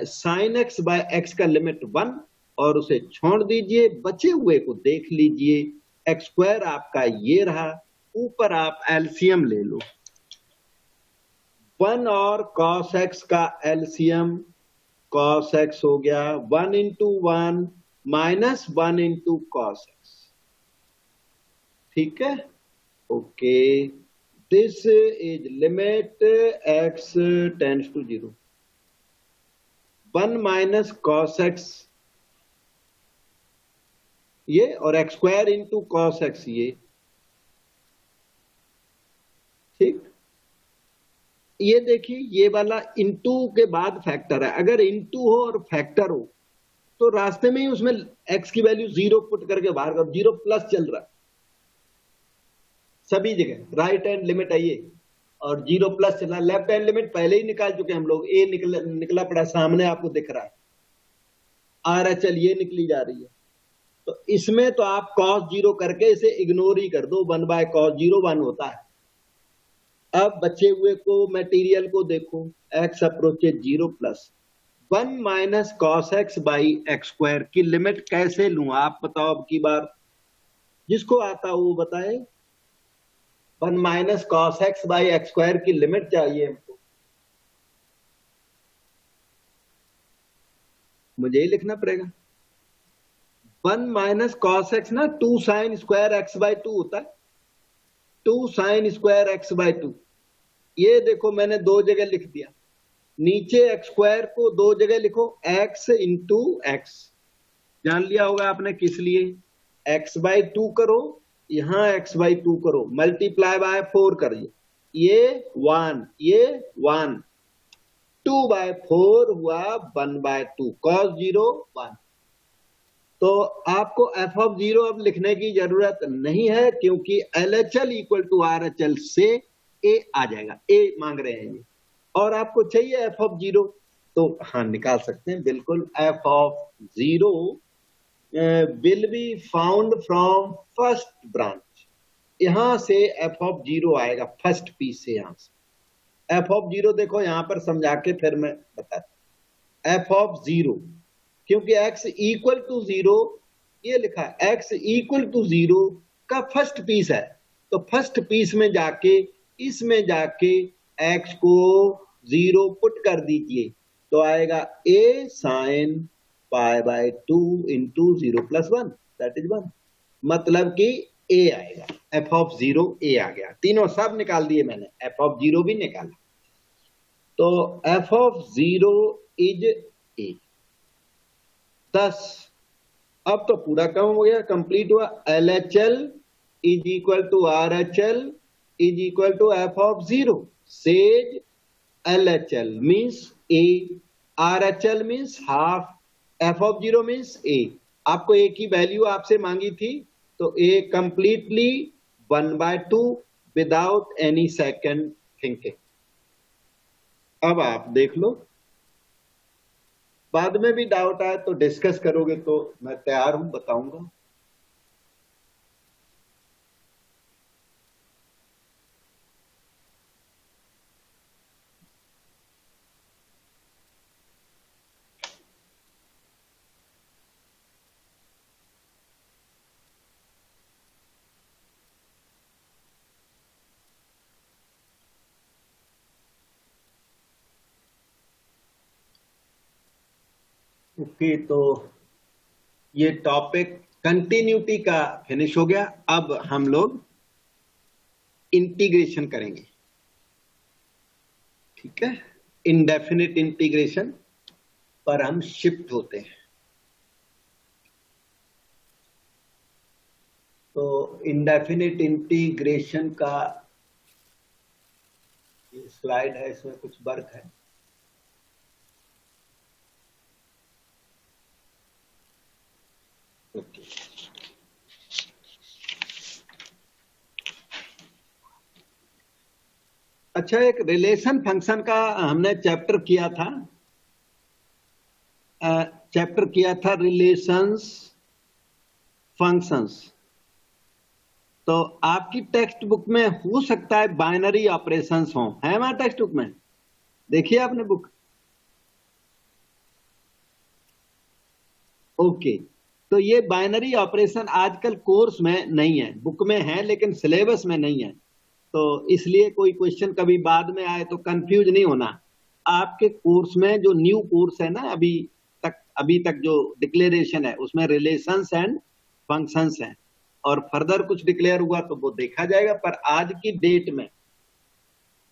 साइन एक्स बाय एक्स का लिमिट 1 और उसे छोड़ दीजिए, बचे हुए को देख लीजिए। एक्स स्क्वायर आपका ये रहा, ऊपर आप एलसीएम ले लो, 1 और कॉस एक्स का एलसीएम, कॉस एक्स हो गया 1 into 1 minus 1 into cos x. ठीक है, okay. This is limit x tends to 0, 1 minus cos x ये, और x square into cos x ये। ठीक, ये देखिए, ये वाला इंटू के बाद फैक्टर है। अगर इंटू हो और फैक्टर हो तो रास्ते में ही उसमें x की वैल्यू 0 पुट करके बाहर कर, 0 प्लस चल रहा है सभी जगह, राइट हैंड लिमिट है ये, और 0 प्लस चला। लेफ्ट हैंड लिमिट पहले ही निकाल चुके हम लोग, ए निकला पड़ा सामने आपको दिख रहा है, RHL ये निकली जा रही है। तो इसमें तो आप cos 0 करके इसे इग्नोर ही कर दो, 1 बाय cos 0 1 होता है। अब बचे हुए को, मटेरियल को देखो, x approaches 0 plus 1 minus cos x by x square की लिमिट कैसे लूं? आप बताओ अब की बार, जिसको आता हो वो बताए। 1 minus cos x by x square की लिमिट चाहिए हमको, मुझे ही लिखना पड़ेगा। 1 माइनस कॉस एक्स ना 2 साइन स्क्वायर एक्स बाई 2 होता है, 2 साइन स्क्वायर एक्स बाई 2। ये देखो मैंने 2 जगह लिख दिया, नीचे एक्स स्क्वायर को दो जगह लिखो, एक्स इंटू एक्स, जान लिया होगा आपने किस लिए, एक्स बाई टू करो, यहां एक्स बाई टू करो, मल्टीप्लाई बाय 4 करिए, ये 1, ये 1, 2 बाय 4 हुआ 1 बाय 2, cos 0 1। तो आपको एफ ऑफ जीरो अब लिखने की जरूरत नहीं है, क्योंकि LHL इक्वल टू RHL से ए आ जाएगा, ए मांग रहे हैं ये, और आपको चाहिए एफ ऑफ जीरो, तो हाँ निकाल सकते हैं बिल्कुल। F of zero will be found from first branch, यहां से एफ ऑफ जीरो आएगा फर्स्ट पीस से, यहां से एफ ऑफ जीरो देखो यहां पर समझा के फिर मैं बताता। एफ ऑफ जीरो, क्योंकि x इक्वल टू जीरो ये लिखा है, x इक्वल टू जीरो का फर्स्ट पीस है, तो फर्स्ट पीस में जाके इसमें जाके x को जीरो पुट कर दीजिए, तो आएगा a sine pi by 2 into 0 plus 1, that is 1, मतलब कि a आएगा, f ऑफ जीरो a आ गया। तीनों सब निकाल दिए मैंने, f ऑफ जीरो भी निकाला, तो f of zero is a। 10, अब तो पूरा काम हो गया, कंप्लीट हुआ। LHL is equal to RHL is equal to F of zero, says LHL means A, RHL means half, f of zero means A। आपको A की वैल्यू आपसे मांगी थी, तो A completely 1/2 without any second thinking. अब आप देख लो, बाद में भी डाउट आए तो डिस्कस करोगे तो मैं तैयार हूं, बताऊंगा। ओके, तो ये टॉपिक कंटिन्यूटी का फिनिश हो गया। अब हम लोग इंटीग्रेशन करेंगे, ठीक है, इंडेफिनिट इंटीग्रेशन पर हम शिफ्ट होते हैं। तो इंडेफिनिट इंटीग्रेशन का ये स्लाइड है, इसमें कुछ वर्क है। ओके, अच्छा, एक रिलेशन फंक्शन का हमने चैप्टर किया था, रिलेशंस फंक्शंस। तो आपकी टेक्स्ट बुक में हो सकता है बाइनरी ऑपरेशंस हो, है हमारे टेक्स्ट बुक में, देखिए आपने बुक। ओके, तो ये बाइनरी ऑपरेशन आजकल कोर्स में नहीं है, बुक में है लेकिन सिलेबस में नहीं है, तो इसलिए कोई क्वेश्चन कभी बाद में आए तो कंफ्यूज नहीं होना। आपके कोर्स में जो न्यू कोर्स है ना, अभी तक जो डिक्लेरेशन है उसमें रिलेशंस एंड फंक्शंस हैं, और फर्दर कुछ डिक्लेयर हुआ तो वो देखा जाएगा, पर आज की डेट में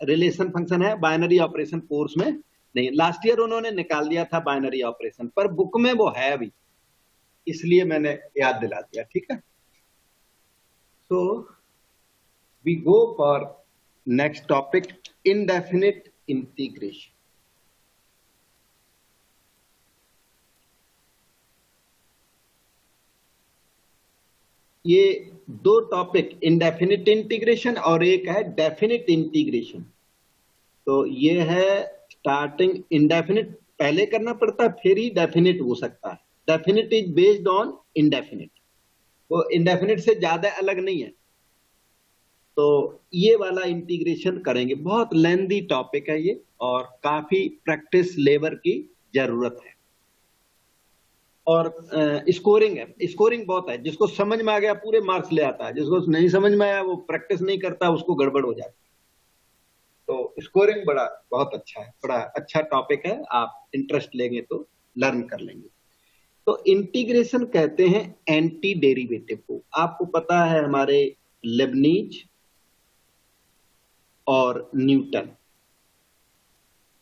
रिलेशन फंक्शन है, बाइनरी ऑपरेशन कोर्स में नहीं। लास्ट ईयर उन्होंने निकाल दिया था बाइनरी ऑपरेशन, पर बुक में वो है अभी, इसलिए मैंने याद दिला दिया, ठीक है। So we go for next topic, indefinite integration. ये दो टॉपिक, इनडेफिनिट इंटीग्रेशन और एक है डेफिनिट इंटीग्रेशन। तो ये है स्टार्टिंग, इनडेफिनिट पहले करना पड़ता है फिर ही डेफिनिट हो सकता है। Definite is based on indefinite, वो इनडेफिनिट से ज्यादा अलग नहीं है। तो ये वाला इंटीग्रेशन करेंगे, बहुत लेंथी टॉपिक है ये और काफी प्रैक्टिस लेबर की जरूरत है। और स्कोरिंग है, स्कोरिंग बहुत है, जिसको समझ में आ गया पूरे मार्क्स ले आता है, जिसको नहीं समझ में आया वो प्रैक्टिस नहीं करता, उसको गड़बड़ हो जाती है। तो स्कोरिंग बहुत अच्छा है, बड़ा अच्छा टॉपिक है, आप इंटरेस्ट लेंगे तो लर्न कर लेंगे। तो इंटीग्रेशन कहते हैं एंटी डेरिवेटिव को। आपको पता है हमारे लेबनीज और न्यूटन,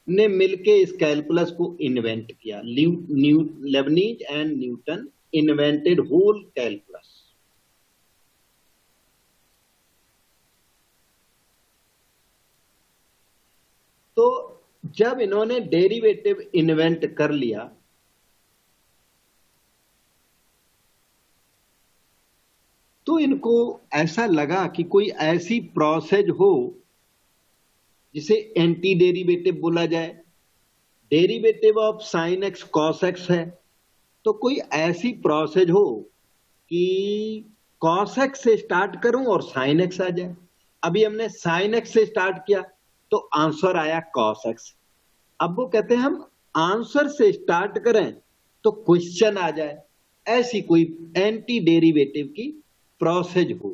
ने मिलके इस कैलकुलस को इन्वेंट किया। Leibniz and Newton invented whole calculus. तो जब इन्होंने डेरिवेटिव इन्वेंट कर लिया तो इनको ऐसा लगा कि कोई ऐसी प्रोसेस हो जिसे एंटी डेरिवेटिव बोला जाए। Derivative of sine x cos x है, तो कोई ऐसी प्रोसेस हो कि कॉस एक्स से स्टार्ट करूं और साइन एक्स आ जाए। अभी हमने साइन एक्स से स्टार्ट किया तो आंसर आया कॉस एक्स। अब वो कहते हैं हम आंसर से स्टार्ट करें तो क्वेश्चन आ जाए, ऐसी कोई एंटी डेरिवेटिव की प्रोसेस हो।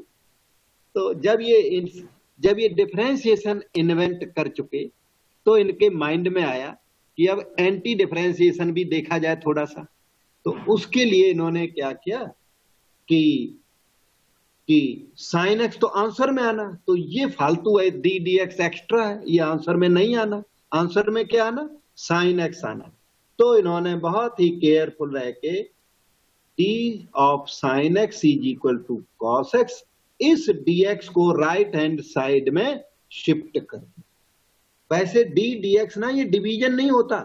तो जब ये डिफरेंशिएशन इन्वेंट कर चुके तो इनके माइंड में आया कि अब एंटी डिफरेंशिएशन भी देखा जाए थोड़ा सा। तो उसके लिए इन्होंने क्या किया कि साइन एक्स तो आंसर में आना, तो ये फालतू है, डी डी एक्स एक्स्ट्रा है, ये आंसर में नहीं आना। आंसर में क्या आना? साइन एक्स आना। तो इन्होंने बहुत ही केयरफुल रह के d of sine x is equal to cos x, इस dx को राइट हैंड साइड में शिफ्ट कर दिया। वैसे डी dx ना ये डिवीजन नहीं होता,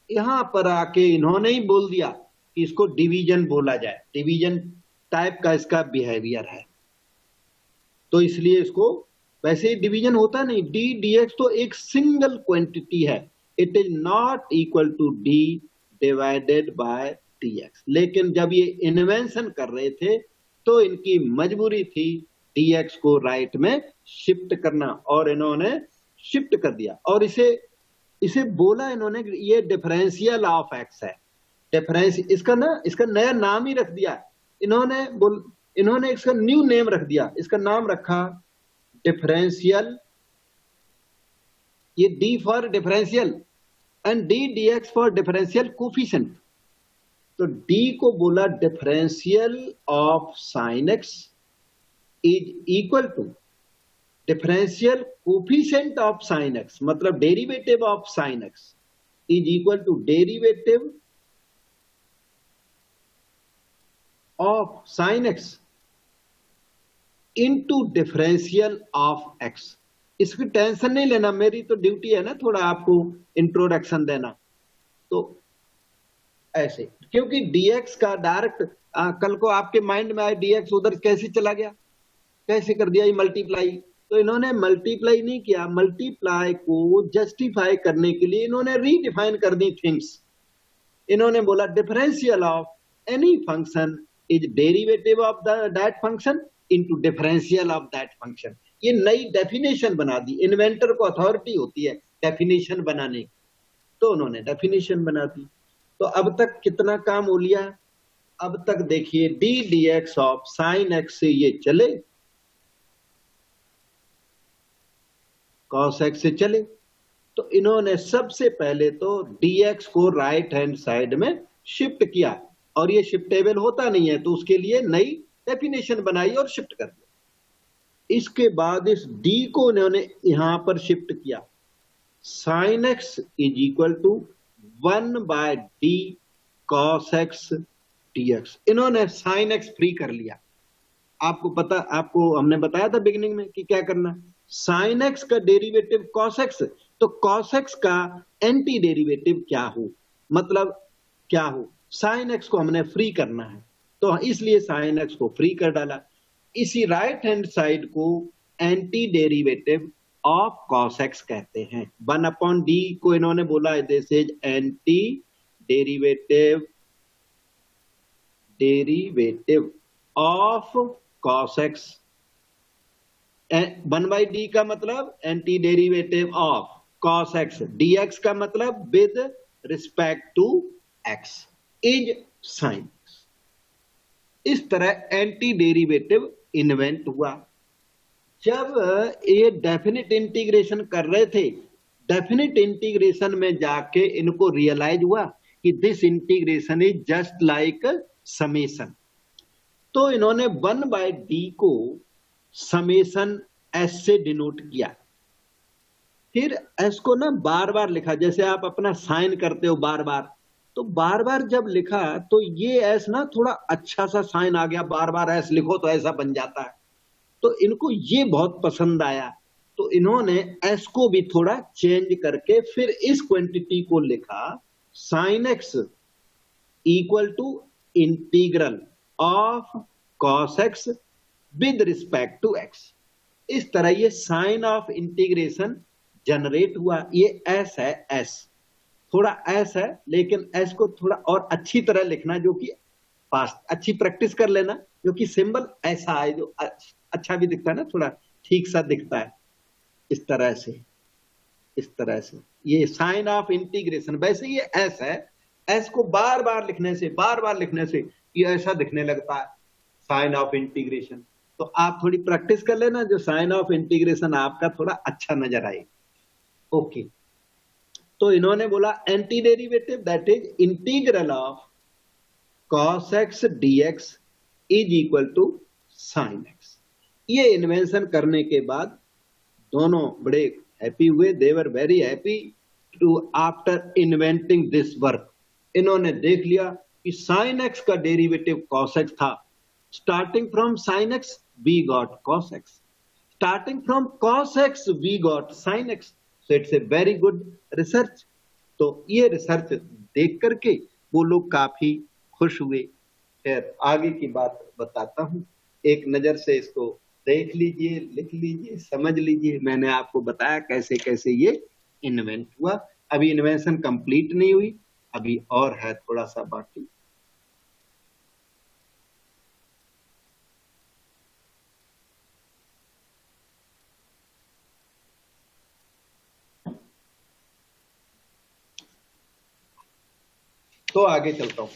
यहां पर आके इन्होंने ही बोल दिया कि इसको डिवीजन बोला जाए, डिवीजन टाइप का इसका बिहेवियर है, तो इसलिए इसको, वैसे डिवीजन होता नहीं, डी dx तो एक सिंगल क्वांटिटी है, it is not equal to d divided by dx। लेकिन जब ये इन्वेंशन कर रहे थे तो इनकी मजबूरी थी dx को राइट में शिफ्ट करना, और इन्होंने शिफ्ट कर दिया। और इसे बोला इन्होंने ये डिफरेंशियल ऑफ एक्स है। डिफरेंस इसका नया नाम ही रख दिया इन्होंने इसका न्यू नेम रख दिया। इसका नाम रखा डिफरेंशियल, ये d for differential and d dx for differential coefficient. तो d को बोला differential of sine x is equal to differential coefficient of sine x, मतलब derivative of sine x is equal to derivative of sine x into differential of x. इसकी tension नहीं लेना, मेरी तो duty है ना थोड़ा आपको इंट्रोडक्शन देना। तो ऐसे, क्योंकि dx का डायरेक्ट कल को आपके माइंड में आए dx उधर कैसे चला गया, कैसे कर दिया ये मल्टीप्लाई, तो इन्होंने मल्टीप्लाई नहीं किया, मल्टीप्लाई को जस्टिफाई करने के लिए इन्होंने रीडिफाइन कर दी थिंग्स। इन्होंने बोला differential of any function is derivative of that function into differential of that function. ये नई डेफिनेशन बना दी, इन्वेंटर को अथॉरिटी होती है डेफिनेशन बनाने की, तो उन्होंने डेफिनेशन बना दी। तो अब तक कितना काम हो लिया? अब तक देखिए D dx of sine x से ये चले, कॉस एक्स से चले, तो इन्होंने सबसे पहले तो dx को राइट हैंड साइड में शिफ्ट किया, और ये शिफ्टेबल होता नहीं है तो उसके लिए नई डेफिनेशन बनाई और शिफ्ट कर दिया। इसके बाद इस d को इन्होंने यहां पर शिफ्ट किया, sine x is equal to 1 by d cos x dx। इन्होंने साइन एक्स फ्री कर लिया। आपको हमने बताया था बिगिनिंग में कि क्या करना, साइन एक्स का डेरिवेटिव कॉस एक्स, तो कॉस एक्स का एंटी डेरिवेटिव क्या हो, मतलब क्या हो, साइन एक्स को हमने फ्री करना है, तो इसलिए साइन एक्स को फ्री कर डाला। इसी राइट हैंड साइड को anti derivative of cos x कहते हैं। 1/d को इन्होंने बोला this is anti derivative of cos x. 1/d का मतलब anti derivative of cos x, dx का मतलब with respect to x is sine. इस तरह एंटी डेरिवेटिव इन्वेंट हुआ। जब ये डेफिनेट इंटीग्रेशन कर रहे थे, डेफिनेट इंटीग्रेशन में जाके इनको रियलाइज हुआ कि this integration is just like summation, तो इन्होंने 1/d को समेशन s से डिनोट किया। फिर एस को ना बार बार लिखा, जैसे आप अपना साइन करते हो बार बार, तो बार बार जब लिखा तो ये एस ना थोड़ा अच्छा सा साइन आ गया, बार बार एस लिखो तो ऐसा बन जाता है। तो इनको ये बहुत पसंद आया, तो इन्होंने एस को भी थोड़ा चेंज करके फिर इस क्वांटिटी को लिखा sine x equal to integral of cos x with respect to x. इस तरह ये साइन ऑफ इंटीग्रेशन जनरेट हुआ। ये एस है, एस थोड़ा एस है, लेकिन एस को थोड़ा और अच्छी तरह लिखना, जो कि फास्ट अच्छी प्रैक्टिस कर लेना, जो कि सिंबल ऐसा है जो अच्छा भी दिखता है ना, थोड़ा ठीक सा दिखता है, इस तरह से, इस तरह से ये साइन ऑफ इंटीग्रेशन। वैसे ये एस है, एस को बार बार लिखने से, बार बार लिखने से ये ऐसा दिखने लगता है साइन ऑफ इंटीग्रेशन। तो आप थोड़ी प्रैक्टिस कर लेना, जो साइन ऑफ इंटीग्रेशन आपका थोड़ा अच्छा नजर आए। ओके, तो इन्होंने बोला anti derivative that is integral of cos x dx is equal to sine x. ये इन्वेंशन करने के बाद दोनों बड़े हैप्पी हुए, they were very happy to after inventing this work. इन्होंने देख लिया कि साइन एक्स का डेरिवेटिव cos x था। Starting from sine x we got cos x, starting from cos x we got sine x. So it's a very good research. तो ये research देख करके वो लोग काफी खुश हुए। फिर आगे की बात बताता हूं, एक नजर से इसको देख लीजिए, लिख लीजिए, समझ लीजिए। मैंने आपको बताया कैसे कैसे ये इन्वेंट हुआ। अभी इन्वेंशन कंप्लीट नहीं हुई, अभी और है थोड़ा सा बाकी। तो आगे चलता हूं।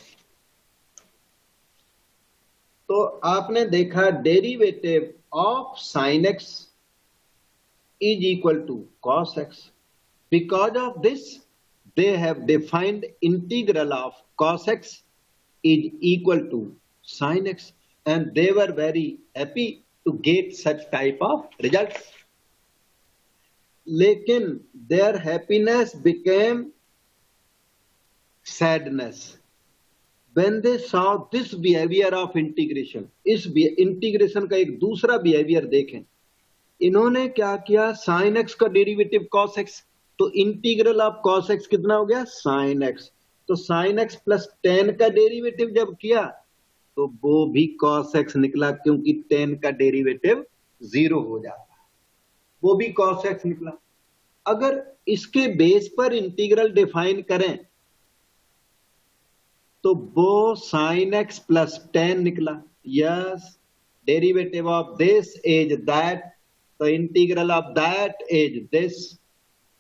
तो आपने देखा derivative of sine x is equal to cos x. Because of this they have defined integral of cos x is equal to sine x, and they were very happy to get such type of results. लेकिन their happiness became sadness when they saw this behavior of integration। इस integration का एक दूसरा behaviour देखें। इन्होंने क्या किया, sin x का डेरिवेटिव cos x, तो इंटीग्रल ऑफ cos x कितना हो गया, sin x। तो sin x प्लस tan का डेरिवेटिव जब किया तो वो भी cos x निकला, क्योंकि tan का डेरिवेटिव 0 हो जाता है, वो भी cos x निकला। अगर इसके बेस पर इंटीग्रल डिफाइन करें तो वो sin x प्लस tan निकला। Yes, derivative of this is that, तो integral of that is this.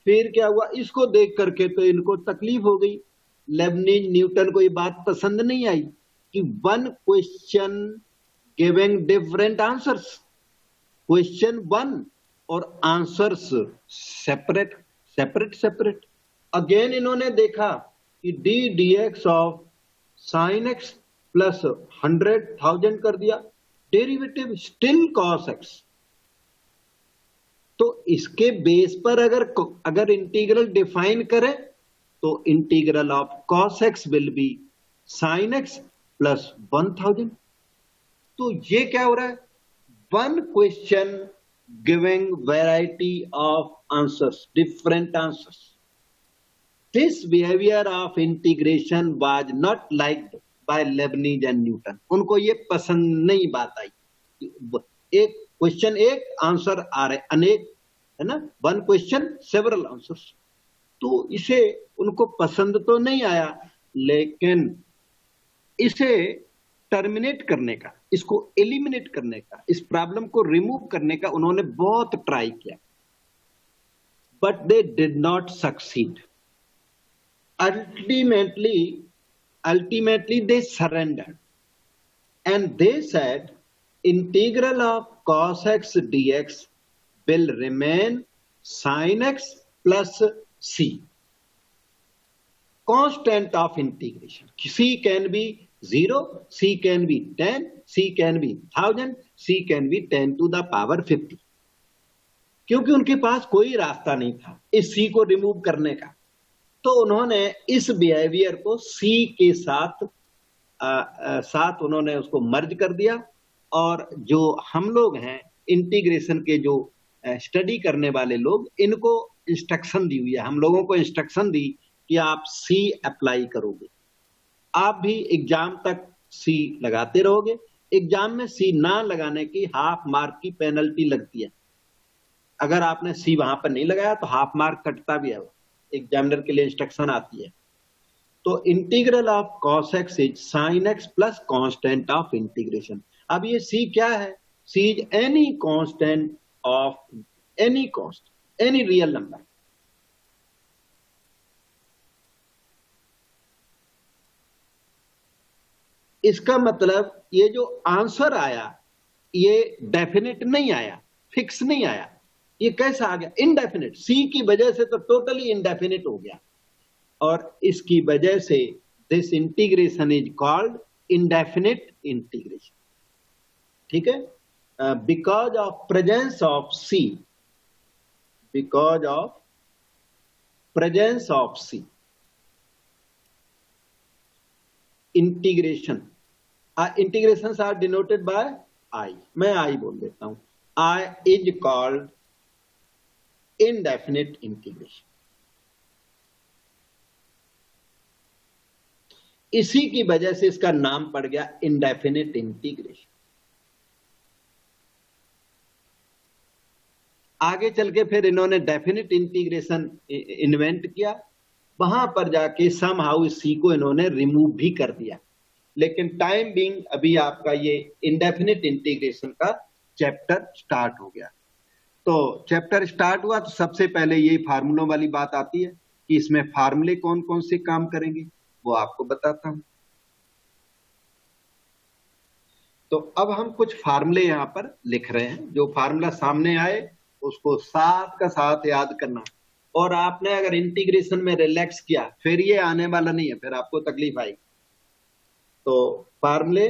फिर क्या हुआ, इसको देख करके तो इनको तकलीफ हो गई। लेबनिज न्यूटन को ये बात पसंद नहीं आई कि one question giving different answers, question one और answers separate separate separate. Again इन्होंने देखा कि d d x of sine x plus 100,000 कर दिया, डेरिवेटिव स्टिल cos x। तो इसके बेस पर अगर इंटीग्रल डिफाइन करें तो integral of cos x will be sin x plus 1000। तो ये क्या हो रहा है, one question giving variety of answers, different answers. This behavior of integration was not liked by Leibniz and Newton। उनको ये पसंद नहीं बात आई। एक क्वेश्चन एक आंसर आ रहे अनेक, है ना, वन क्वेश्चन सेवरल आंसर्स। तो इसे उनको पसंद तो नहीं आया, लेकिन इसे टर्मिनेट करने का, इसको एलिमिनेट करने का, इस प्रॉब्लम को रिमूव करने का उन्होंने बहुत ट्राई किया, but they did not succeed. Ultimately they surrendered, and they said integral of cos x dx will remain sin x plus c, constant of integration। c can be 0, c can be 10, c can be 1000, c can be 10 to the power 50। क्योंकि उनके पास कोई रास्ता नहीं था इस सी को remove करने का। तो उन्होंने इस बिहेवियर को सी के साथ उन्होंने उसको मर्ज कर दिया। और जो हम लोग हैं इंटीग्रेशन के जो स्टडी करने वाले लोग, इनको इंस्ट्रक्शन दी हुई है, हम लोगों को इंस्ट्रक्शन दी कि आप सी अप्लाई करोगे। आप भी एग्जाम तक सी लगाते रहोगे। एग्जाम में सी ना लगाने की हाफ मार्क की पेनल्टी लगती है। अगर आपने सी वहां पर नहीं लगाया तो हाफ मार्क कटता भी है, एग्जामिनर के लिए इंस्ट्रक्शन आती है। तो integral of cos x is sine x plus constant of integration. अब ये सी क्या है? C is any constant of any cost, any real number. इसका मतलब ये जो आंसर आया ये डेफिनेट नहीं आया, फिक्स नहीं आया। ये कैसा आ गया? इनडेफिनेट। सी की वजह से तो टोटली इनडेफिनेट हो गया, और इसकी वजह से this integration is called indefinite integration. ठीक है? Because of presence of C, because of presence of C, integration integrations are denoted by I. मैं आई बोल देता हूं। I is called indefinite integration। इसी की वजह से इसका नाम पड़ गया indefinite integration। आगे चल के फिर इन्होंने डेफिनेट इंटीग्रेशन इन्वेंट किया। वहां पर जाके समहाउ इस सी को इन्होंने रिमूव भी कर दिया। लेकिन टाइम बीइंग अभी आपका ये इंडेफिनेट इंटीग्रेशन का चैप्टर स्टार्ट हो गया। तो चैप्टर स्टार्ट हुआ तो सबसे पहले यही फार्मूलों वाली बात आती है कि इसमें फार्मूले कौन कौन से काम करेंगे वो आपको बताता हूं। तो अब हम कुछ फार्मूले यहां पर लिख रहे हैं। जो फार्मूला सामने आए उसको साथ का साथ याद करना। और आपने अगर इंटीग्रेशन में रिलैक्स किया फिर ये आने वाला नहीं है, फिर आपको तकलीफ आएगी। तो फार्मूले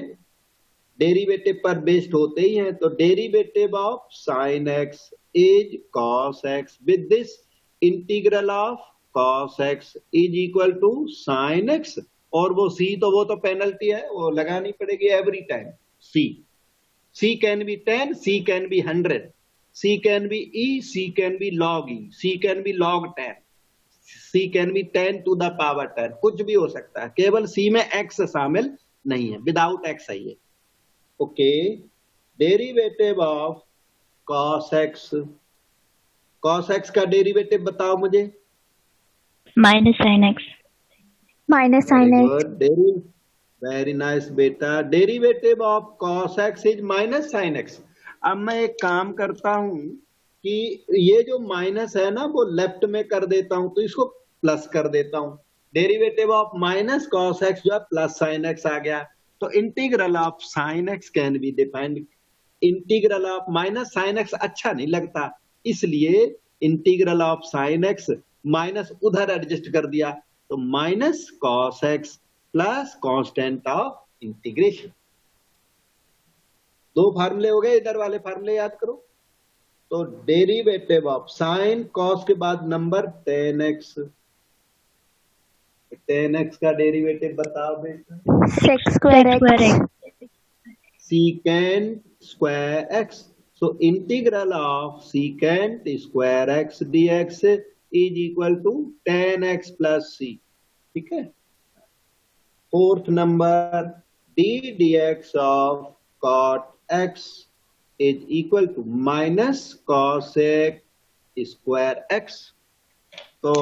डेरिवेटिव पर बेस्ड होते ही हैं। तो derivative of sine x is cos x with this integral of cos x is equal to sine x. और वो सी तो वो तो पेनल्टी है, वो लगानी पड़ेगी every time. C can be 10, c can be 100, c can be e, c can be log e, c can be log 10, c can be 10 to the power 10, कुछ भी हो सकता है। केवल सी में एक्स शामिल नहीं है, विदाउट एक्स है ये। Okay, derivative of cos x, cos x का डेरिवेटिव बताओ मुझे। minus sin x, minus sin x, very nice बेटा। Derivative of cos x is minus sine x. अब मैं एक काम करता हूं कि ये जो माइनस है ना वो लेफ्ट में कर देता हूं, तो इसको प्लस कर देता हूं। Derivative of minus cos x जो है प्लस साइन एक्स आ गया। तो integral of sine x can be defined. Integral of minus sine x अच्छा नहीं लगता, इसलिए integral of sine x minus उधर एडजस्ट कर दिया। तो minus cos x plus constant of integration. दो फार्मूले हो गए, इधर वाले फार्मूले याद करो। तो डेरिवेटिव ऑफ साइन कॉस के बाद नंबर 10x, 10x का डेरिवेटिव बताओ बेटा। sec square x, secant square x। So integral of secant square x dx is equal to 10x plus c। ठीक है। Fourth number d dx of cot x is equal to minus cosec square x। तो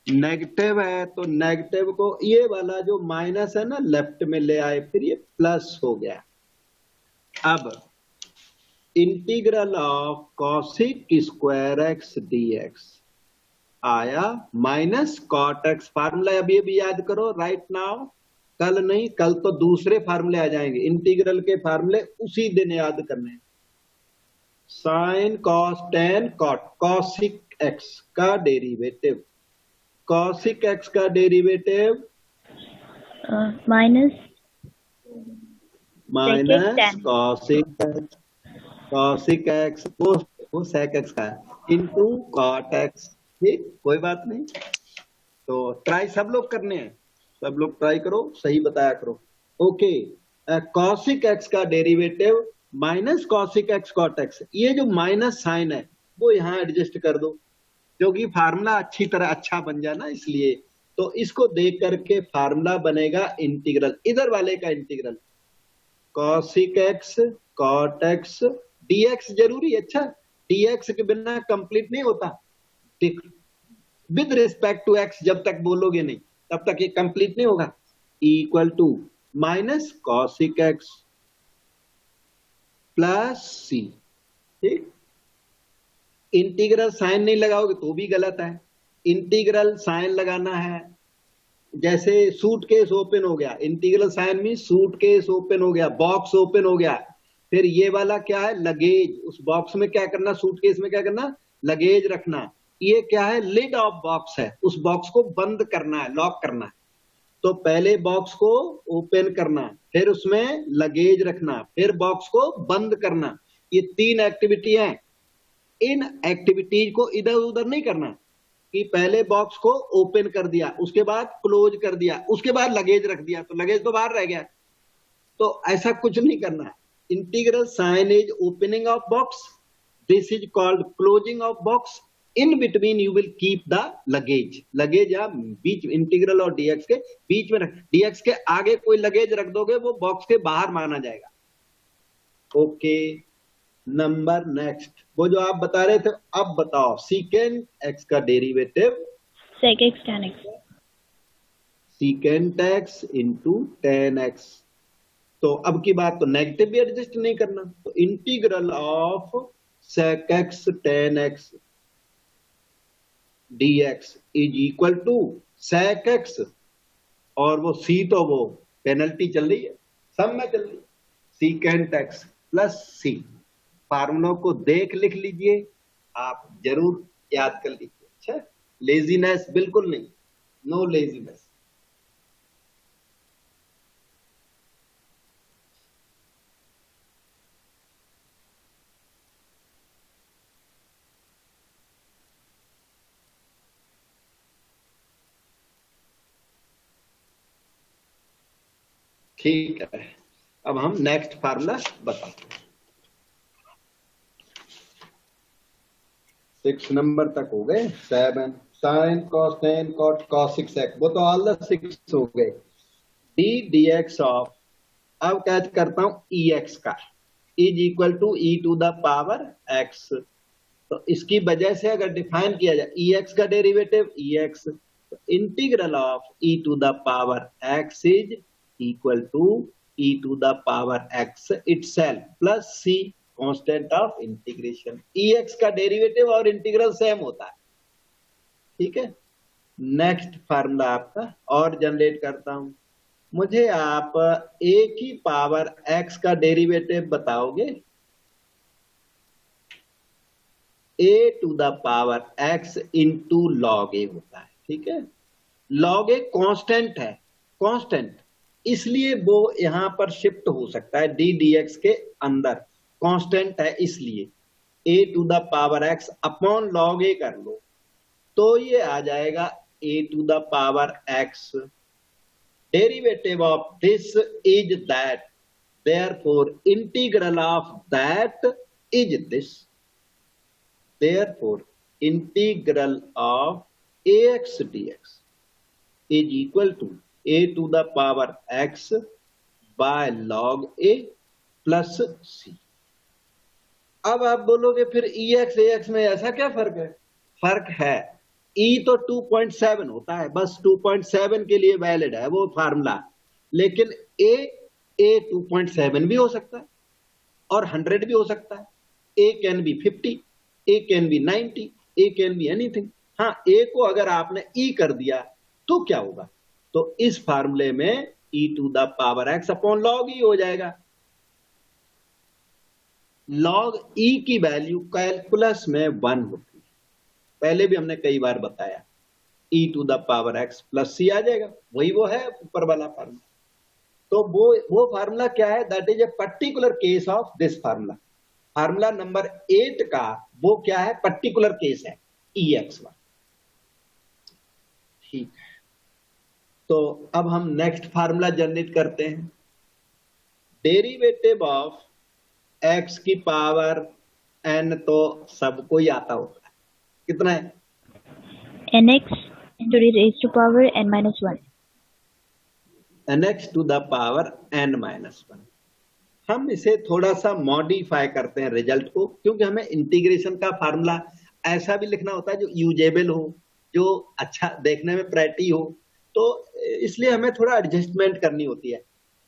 negative है तो negative को ये वाला जो minus है ना लेफ्ट में ले आए, फिर ये प्लस हो गया। अब integral of cosec square x dx आया माइनस cot x। फार्मूला अभी भी याद करो राइट नाउ, कल नहीं, कल तो दूसरे फार्मूले आ जाएंगे। इंटीग्रल के फार्मूले उसी दिन याद करने। Sine cos tan cot, cosec x का डेरिवेटिव, cosec x का derivative minus minus tan। cosec x, वो sec x का है। Into cot x. ठीक, कोई बात नहीं। तो ट्राई सब लोग करने हैं, सब लोग ट्राई करो, सही बताया करो। ओके, कॉसिक एक्स का derivative minus cosec x cot x, ये जो माइनस साइन है वो यहाँ एडजस्ट कर दो, क्योंकि फार्मूला अच्छी तरह अच्छा बन जाए ना, इसलिए। तो इसको देख करके फार्मूला बनेगा इंटीग्रल, इधर वाले का integral cosec x cot x dx जरूरी है। अच्छा, डीएक्स के बिना कंप्लीट नहीं होता, विद रिस्पेक्ट टू एक्स जब तक बोलोगे नहीं तब तक ये कंप्लीट नहीं होगा। Equal to minus cosec x plus C. ठीक, इंटीग्रल साइन नहीं लगाओगे तो भी गलत है, इंटीग्रल साइन लगाना है। जैसे सूटकेस ओपन हो गया, इंटीग्रल साइन में सूटकेस ओपन हो गया, बॉक्स ओपन हो गया, फिर ये वाला क्या है, लगेज। उस बॉक्स में क्या करना, सूटकेस में क्या करना, लगेज रखना। ये क्या है, लिड ऑफ बॉक्स है, उस बॉक्स को बंद करना है, लॉक करना है। तो पहले बॉक्स को ओपन करना, फिर उसमें लगेज रखना, फिर बॉक्स को बंद करना। ये 3 एक्टिविटी है। इन एक्टिविटीज को इधर उधर नहीं करना कि पहले बॉक्स को ओपन कर दिया, उसके बाद क्लोज कर दिया, उसके बाद लगेज रख दिया, तो लगेज तो बाहर रह गया। तो ऐसा कुछ नहीं करना है। Integral sine is opening of box, this is called closing of box. In between you will keep the luggage, luggage या बीच इंटीग्रल और डीएक्स के बीच में रख, डीएक्स के आगे कोई लगेज रख दोगे वो बॉक्स के बाहर माना जाएगा। ओके, नंबर नेक्स्ट, वो जो आप बता रहे थे, अब बताओ सीकेंट एक्स का derivative sec x tan x. Secant x into ten x. तो अब की बात तो नेगेटिव भी एडजस्ट नहीं करना, तो integral of sec x tan x dx is equal to sec x, और वो c तो वो पेनल्टी चल रही है, सब में चल रही है, सीकेंट एक्स प्लस सी। फार्मूलों को देख लिख लीजिए, आप जरूर याद कर लीजिए। अच्छा, लेजीनेस बिल्कुल नहीं, नो लेजीनेस। ठीक है, अब हम नेक्स्ट फार्मूला बताते हैं। 6 नंबर तक हो गए, 7 sine cos tan cot cosec sec, वो तो ऑल द 6 हो गए। डी dx ऑफ, अब क्या करता हूं, ex का is equal to e to the power x। तो इसकी वजह से अगर डिफाइन किया जाए ex का डेरिवेटिव ex, तो integral of e to the power x is equal to e to the power x itself plus c constant of integration. ex का डेरिवेटिव और इंटीग्रल सेम होता है। ठीक है, नेक्स्ट फार्मूला आपका और जनरेट करता हूं। मुझे आप a की पावर x का डेरिवेटिव बताओगे। a to the power x into log a होता है। ठीक है, लॉग a कांस्टेंट है, कांस्टेंट, इसलिए वो यहां पर शिफ्ट हो सकता है डी dx के अंदर, कांस्टेंट है इसलिए a to the power x upon log a कर लो, तो ये आ जाएगा a to the power x। Derivative of this is that, therefore integral of that is this, therefore integral of ax dx is equal to a to the power x by log a plus c। अब आप बोलोगे फिर ex ax में ऐसा क्या फर्क है? फर्क है, e तो 2.7 होता है, बस 2.7 के लिए वैलिड है वो फार्मूला, लेकिन a 2.7 भी हो सकता है और 100 भी हो सकता है, a can be 50, a can be 90, a can be anything. हाँ, a को अगर आपने e कर दिया तो क्या होगा, तो इस फार्मूले में e to the power x upon log e हो जाएगा। लॉग e की वैल्यू कैलकुलस में 1 होती है, पहले भी हमने कई बार बताया, e to the power x plus c आ जाएगा, वही वो है ऊपर वाला फार्मूला। तो वो फार्मूला क्या है, that is a particular case of this formula. Formula number 8 का वो क्या है, पर्टिकुलर केस है, EX1। ठीक है, तो अब हम नेक्स्ट फार्मूला जनरेट करते हैं। डेरिवेटिव ऑफ x की पावर n तो सबको ही आता होगा, कितना है, nx to the raised to power n minus 1. nx to the power n minus 1। हम इसे थोड़ा सा मॉडिफाई करते हैं रिजल्ट को, क्योंकि हमें इंटीग्रेशन का फार्मूला ऐसा भी लिखना होता है जो यूजेबल हो, जो अच्छा देखने में प्रेटी हो, तो इसलिए हमें थोड़ा एडजस्टमेंट करनी होती है।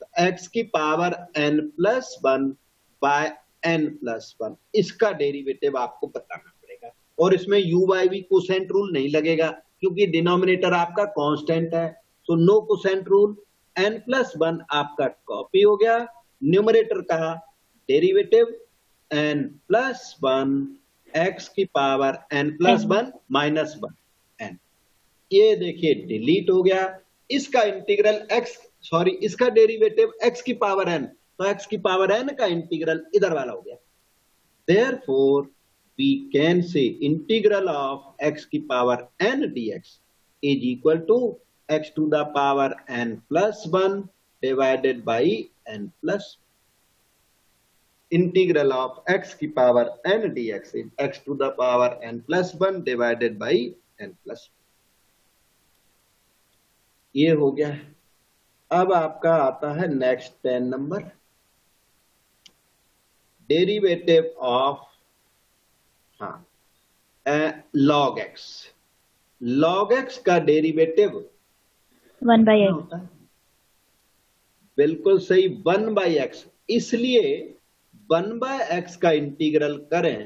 तो x की power n plus 1 by n plus 1, इसका डेरिवेटिव आपको बताना पड़ेगा। और इसमें u by v quotient rule नहीं लगेगा, क्योंकि डिनोमिनेटर आपका कांस्टेंट है, तो no quotient rule. n plus 1 आपका कॉपी हो गया, न्यूमरेटर का डेरिवेटिव n प्लस 1 x की power n plus 1 minus 1 n, ये देखिए डिलीट हो गया। इसका इंटीग्रल इसका डेरिवेटिव x की पावर n, तो x की पावर n का इंटीग्रल इधर वाला हो गया। Therefore we can say integral of x की power n dx is equal to x to the power n plus 1 divided by n plus, integral of x की power n dx is x to the power n plus 1 divided by n plus। ये हो गया। अब आपका आता है next 10 number, derivative of log x। log x का derivative 1 by क्या x. होता है, बिल्कुल सही, 1 बाई एक्स। इसलिए 1 बाय एक्स का इंटीग्रल करें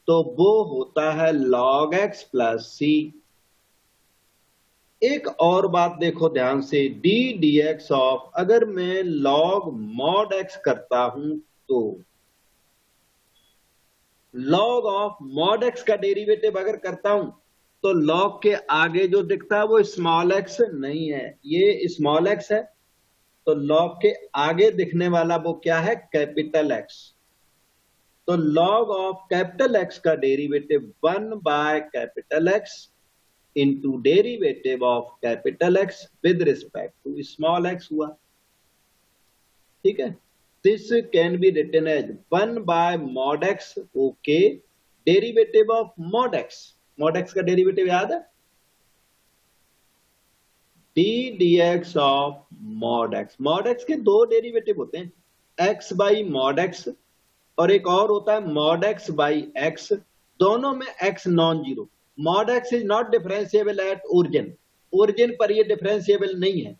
तो वो होता है log x प्लस सी। एक और बात देखो ध्यान से, d dx ऑफ, अगर मैं log mod x करता हूं तो log ऑफ mod x का डेरिवेटिव अगर करता हूं तो log के आगे जो दिखता है वो स्मॉल x नहीं है, ये स्मॉल x है, तो log के आगे दिखने वाला वो क्या है, कैपिटल X। तो log ऑफ कैपिटल X का derivative 1 by capital X into derivative of capital X with respect to small x हुआ। ठीक है, this can be written as 1 by mod x, okay, derivative of mod x। Mod x का derivative याद है, d dx of mod x। Mod x के दो derivative होते हैं, x बाई मॉड x और एक और होता है मॉड x बाई x, दोनों में x non zero. Mod x is not differentiable at origin, origin पर ये डिफरेंशिएबल नहीं है,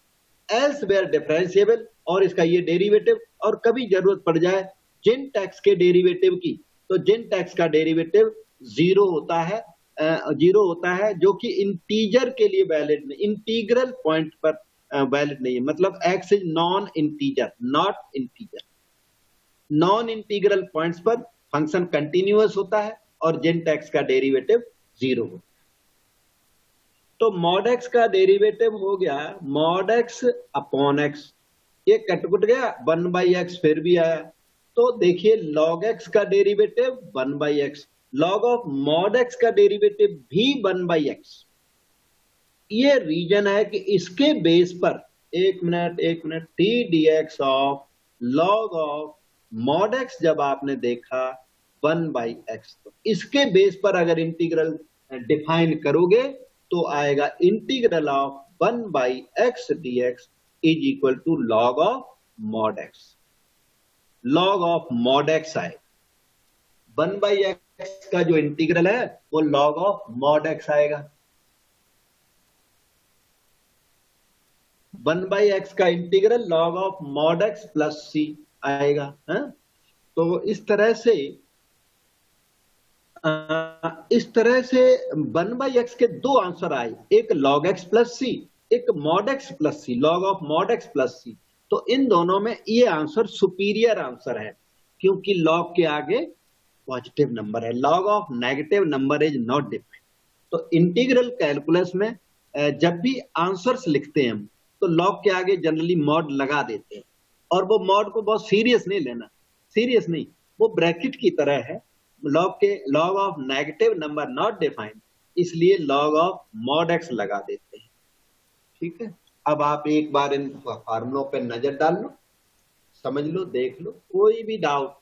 एल्स वेयर डिफरेंशिएबल, और इसका ये डेरिवेटिव। और कभी जरूरत पड़ जाए जिन टैक्स के डेरिवेटिव की, तो जिन टैक्स का डेरिवेटिव जीरो होता है, जो कि इंटीजर के लिए वैलिड नहीं, इंटीग्रल पॉइंट पर वैलिड नहीं है, मतलब x is non integer, not integer. Non integral points पर फंक्शन कंटिन्यूअस होता है और जिन टैक्स का डेरिवेटिव जीरो होता है। तो मॉड x का डेरिवेटिव हो गया मॉड x अपॉन x, ये कट गया, 1 बाई एक्स फिर भी आया, तो देखिए log x का derivative 1 by x, log of mod x का डेरिवेटिव भी 1 बाई एक्स। ये रीजन है कि इसके बेस पर, एक minute, d dx of log of mod x जब आपने देखा 1 बाई एक्स, तो इसके बेस पर अगर इंटीग्रल डिफाइन करोगे तो आएगा integral of 1 by x dx is equal to log of mod x। log of mod x आए, 1 बाई एक्स का जो इंटीग्रल है वो log ऑफ मॉड x आएगा। 1 बाई एक्स का integral log of mod x plus C आएगा, है? तो इस तरह से 1 बाई एक्स के दो आंसर आए, एक log x प्लस सी, एक mod x plus C, log of mod x plus C. तो इन दोनों में ये आंसर सुपीरियर आंसर है, क्योंकि log के आगे पॉजिटिव नंबर है, log of negative number is not defined. तो इंटीग्रल कैलकुलस में जब भी आंसर्स लिखते हैं हम, तो log के आगे जनरली मॉड लगा देते हैं, और वो मॉड को बहुत सीरियस नहीं लेना, सीरियस नहीं, वो ब्रैकेट की तरह है, log of negative number not defined, इसलिए लॉग ऑफ मॉड एक्स लगा देते हैं। ठीक है, अब आप एक बार इन फार्मूलों पे नजर डाल लो, समझ लो, देख लो, कोई भी डाउट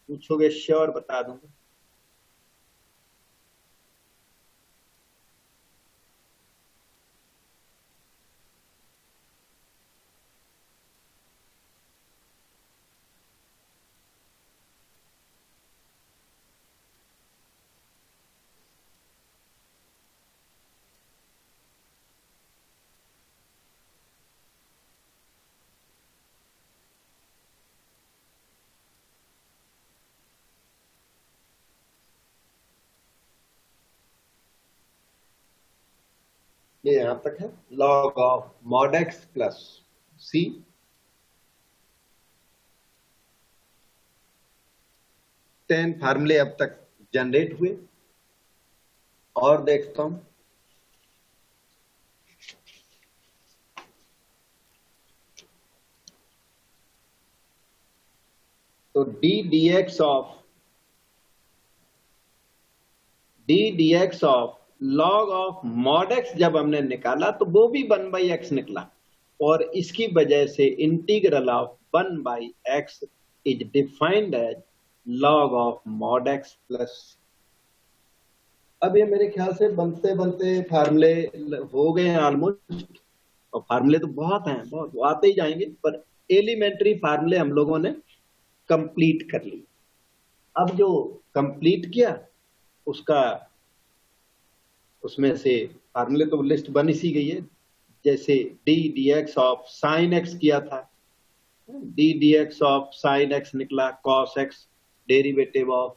पूछोगे श्योर बता दूंगा। ये यहां तक है, log of mod x plus c, ten फार्मूले अब तक जनरेट हुए। और देखता हूं, तो d d x of log of mod x जब हमने निकाला तो वो भी 1/x निकला, और इसकी वजह से integral of 1/x is defined as log of mod x plus. अब ये मेरे ख्याल से बनते बनते फार्मूले हो गए हैं ऑलमोस्ट, और फार्मूले तो बहुत हैं, बहुत आते ही जाएंगे, पर एलिमेंट्री फार्मूले हम लोगों ने कंप्लीट कर ली। अब जो कंप्लीट किया उसमें से फार्मूले तो लिस्ट बन सी गई है, जैसे D x of sine x किया था, D x of sine x निकला, कॉस एक्स डेरिवेटिव ऑफ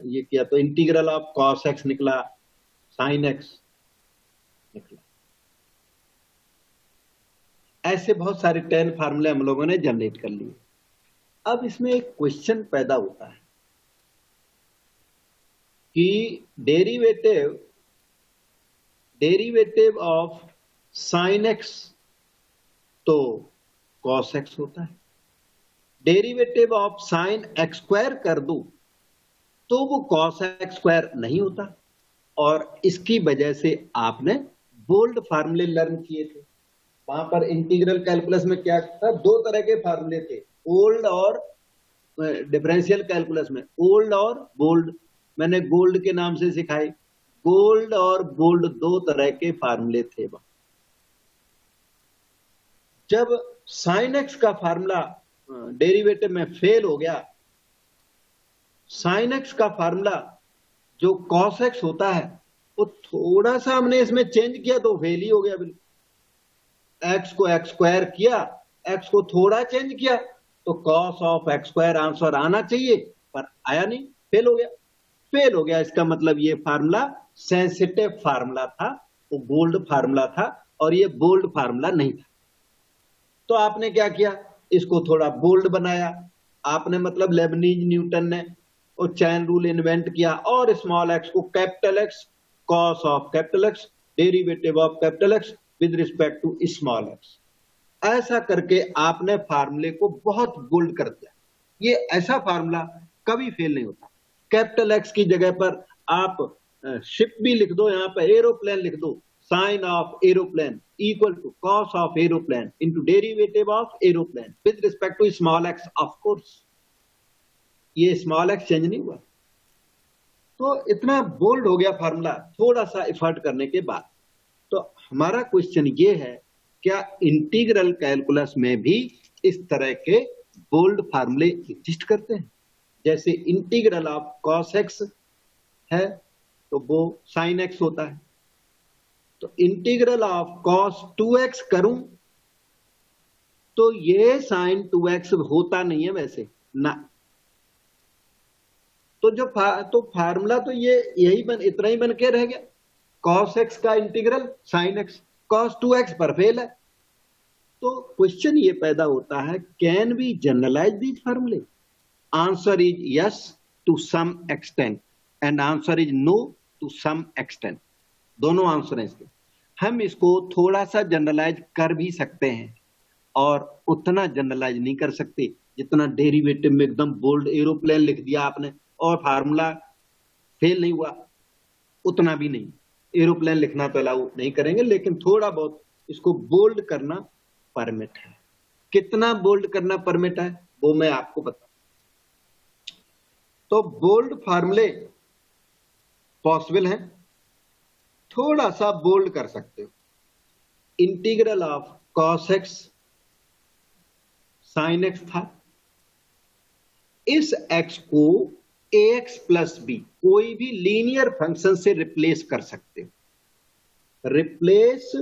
ये किया तो इंटीग्रल ऑफ कॉस एक्स निकला, साइन एक्स निकला। ऐसे बहुत सारे 10 फार्मूले हम लोगों ने जनरेट कर लिए। अब इसमें एक क्वेश्चन पैदा होता है कि डेरिवेटिव ऑफ साइन एक्स तो कॉस एक्स होता है, derivative of sine x square कर दूं तो वो कॉस एक्स स्क्वायर नहीं होता। और इसकी वजह से आपने बोल्ड फार्मूले लर्न किए थे। वहां पर इंटीग्रल कैलकुलस में क्या था, 2 तरह के फार्मूले थे, ओल्ड और डिफरेंशियल कैलकुलस में ओल्ड और बोल्ड, मैंने गोल्ड के नाम से सिखाए। गोल्ड और बोल्ड 2 तरह के फार्मूले थे वहां। जब साइन एक्स का फार्मूला डेरिवेटिव में फेल हो गया, साइन एक्स का फार्मूला जो कॉस एक्स होता है वो थोड़ा सा हमने इसमें चेंज किया तो फेल ही हो गया बिल्कुल। एक्स को एक्स स्क्वायर किया, एक्स को थोड़ा चेंज किया तो cos of x square answer आना चाहिए, पर आया नहीं, फेल हो गया। फेल हो गया इसका मतलब ये फार्मूला सेंसिटिव फार्मूला था, वो बोल्ड फार्मूला था, और ये बोल्ड फार्मूला नहीं था। तो आपने क्या किया, इसको थोड़ा बोल्ड बनाया आपने, मतलब लेबनीज न्यूटन ने वो चैन रूल इन्वेंट किया, और स्मॉल एक्स को capital x, cos of capital x, derivative of capital x with respect to small x, ऐसा करके आपने फार्मूले को बहुत बोल्ड कर दिया। ये ऐसा फार्मूला कभी फेल नहीं होता। कैपिटल एक्स की जगह पर आप शिप भी लिख दो, यहाँ पर एरोप्लेन लिख दो, sine of aeroplane equal to cos of aeroplane into derivative of aeroplane with respect to small x. Of course ये स्मॉल एक्स चेंज नहीं हुआ, तो इतना बोल्ड हो गया फार्मूला थोड़ा सा एफर्ट करने के बाद। तो हमारा क्वेश्चन ये है, क्या इंटीग्रल कैलकुलस में भी इस तरह के बोल्ड फार्मूले एग्जिस्ट करते हैं? जैसे इंटीग्रल ऑफ कॉस एक्स है तो वो साइन एक्स होता है, तो इंटीग्रल ऑफ कॉस 2x करूं तो ये साइन 2x होता नहीं है वैसे ना। तो फार्मूला तो ये इतना ही बन के रह गया, कॉस एक्स का integral sine x, cos 2x पर फेल है। तो क्वेश्चन ये पैदा होता है, कैन वी जनरलाइज दीज फार्मूले? Answer is yes to some extent and answer is no to some extent. दोनों आंसर हैं इसके। हम इसको थोड़ा सा जनरलाइज कर भी सकते हैं और उतना जनरलाइज नहीं कर सकते, जितना डेरिवेटिव में एकदम बोल्ड एरोप्लेन लिख दिया आपने और फार्मूला फेल नहीं हुआ, उतना भी नहीं। एरोप्लेन लिखना तो अलाउ नहीं करेंगे, लेकिन थोड़ा बहुत इसको बोल्ड करना परमिट है। कितना बोल्ड करना परमिट है वो मैं आपको बता। तो बोल्ड फार्मूले पॉसिबल हैं, थोड़ा सा बोल्ड कर सकते हो। Integral of cos x sine x था, इस एक्स को ax प्लस बी कोई भी लीनियर फंक्शन से रिप्लेस कर सकते हो। Replace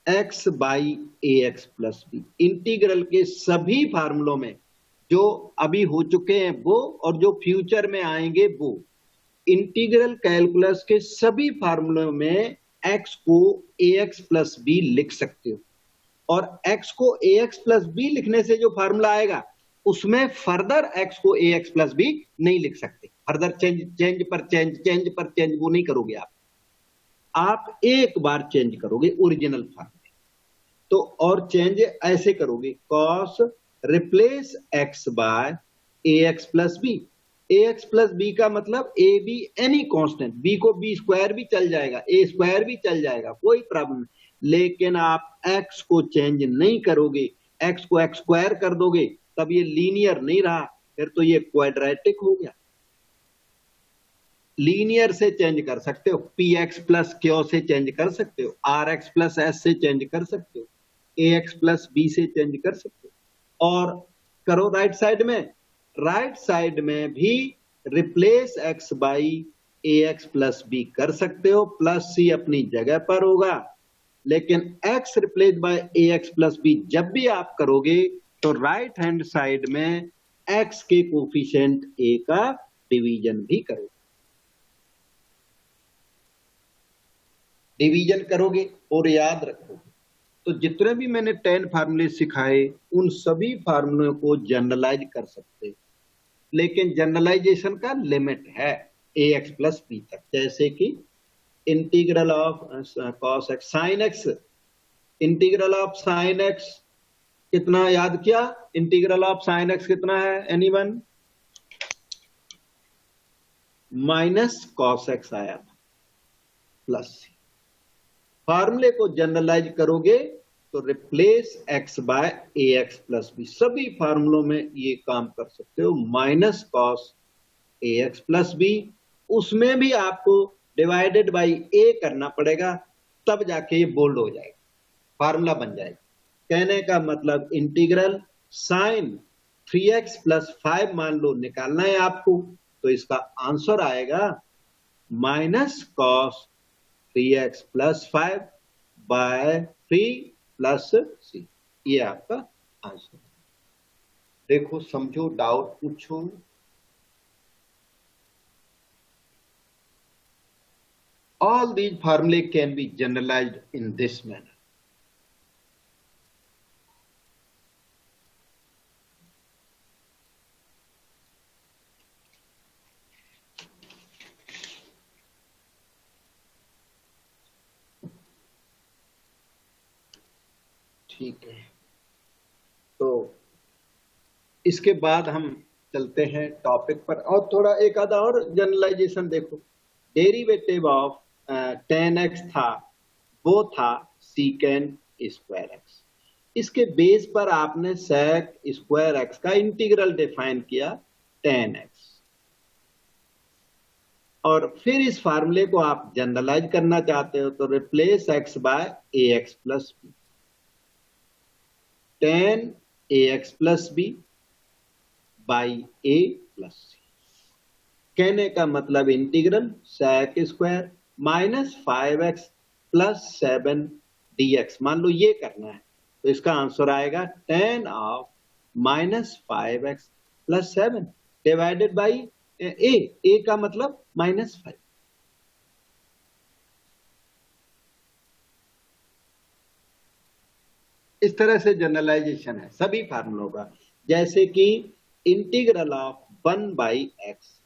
x by ax plus b. Integral के सभी फार्मूलों में जो अभी हो चुके हैं वो और जो फ्यूचर में आएंगे वो, इंटीग्रल कैलकुलस के सभी फार्मूलों में x को ax प्लस बी लिख सकते हो। और x को ax प्लस बी लिखने से जो फार्मूला आएगा उसमें फर्दर x को ax प्लस बी नहीं लिख सकते। फर्दर चेंज पर चेंज वो नहीं करोगे आप एक बार चेंज करोगे ओरिजिनल फार्मूले। तो और चेंज ऐसे करोगे, cause replace x by ax plus b. ax plus b का मतलब a be any constant, b को b स्क्वायर भी चल जाएगा, a स्क्वायर भी चल जाएगा, कोई प्रॉब्लम नहीं। लेकिन आप x को चेंज नहीं करोगे, x को x स्क्वायर कर दोगे, तब ये लीनियर नहीं रहा, फिर तो ये क्वाड्रेटिक हो गया। लीनियर से चेंज कर सकते हो, px प्लस क्यू से चेंज कर सकते हो, rx प्लस s से चेंज कर सकते हो, ax प्लस b से चेंज कर सकते हो। और करो राइट साइड में, राइट साइड में भी replace x by ax plus b कर सकते हो, प्लस c अपनी जगह पर होगा। लेकिन x replace by ax plus b जब भी आप करोगे तो राइट हैंड साइड में x के कोफिशिएंट a का डिवीजन भी करोगे। डिवीजन करोगे और याद रखोगे। तो जितने भी मैंने 10 फार्मूले सिखाए उन सभी फार्मूलों को जनरलाइज कर सकते हो, लेकिन जनरलाइजेशन का लिमिट है ax प्लस b तक। जैसे कि integral of cos x sine x, integral of sine x कितना याद किया? इंटीग्रल ऑफ साइन एक्स कितना है एनीवन? माइनस कॉस एक्स आया था प्लस सी। फार्मूले को जनरलाइज करोगे तो replace x by ax plus b. सभी फार्मूलों में ये काम कर सकते हो, minus cos ax plus b. उसमें भी आपको डिवाइडेड बाई a करना पड़ेगा, तब जाके ये बोल्ड हो जाएगा, फार्मूला बन जाएगा। कहने का मतलब इंटीग्रल साइन 3x प्लस 5 मान लो निकालना है आपको, तो इसका आंसर आएगा minus cos 3x plus 5 by 3 plus c। ये आपका आंसर। देखो, समझो, डाउट पूछो। All these formulae can be generalized in this manner. ठीक है, तो इसके बाद हम चलते हैं टॉपिक पर और थोड़ा एक आधा और जनरलाइजेशन देखो। डेरिवेटिव ऑफ tan x था, वो था secant स्क्वायर x। इसके बेस पर आपने sec स्क्वायर x का इंटीग्रल डिफाइन किया tan x, और फिर इस फार्मूले को आप जनरलाइज करना चाहते हो तो replace x by ax plus B. tan ax plus B by a plus C. कहने का मतलब integral sec square minus 5x plus 7 dx, मान लो ये करना है, तो इसका आंसर आएगा tan of minus 5x plus 7 divided by a का मतलब माइनस 5। इस तरह से जनरलाइजेशन है सभी फार्मूलों का। जैसे कि इंटीग्रल ऑफ 1 बाई x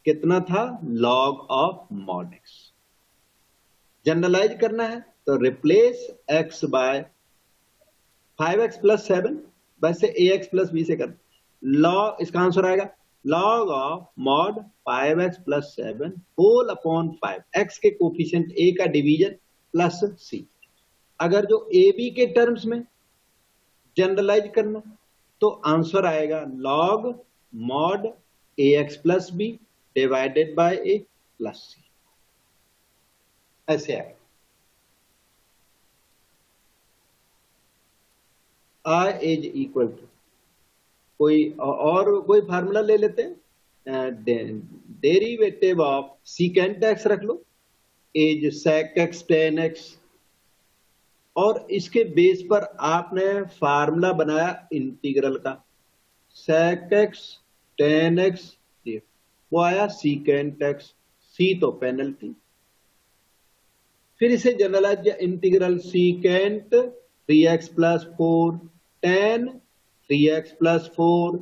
कितना था? log of mod x। Generalise करना है तो replace x bye 5x plus 7 वैसे ax प्लस b से कर, लॉग, इसका आंसर आएगा log of mod 5x plus 7 whole upon 5, x के कोफिशिएंट a का डिवीजन प्लस c। अगर जो ए बी के टर्म्स में जनरलाइज करना तो आंसर आएगा log mod ax plus b divided by a plus c, ऐसे आएगा। I इज इक्वल टू, कोई और कोई फार्मूला ले लेते हैं, डेरिवेटिव ऑफ सीकेंट एक्स रख लो, is sec x tan x, और इसके बेस पर आपने फार्मूला बनाया इंटीग्रल का, सेक एक्स टेन एक्स, वो आया सीकेंट एक्स, सी तो पेनल्टी, फिर इसे जनरलाइज किया, integral secant 3x plus 4 ten 3x plus 4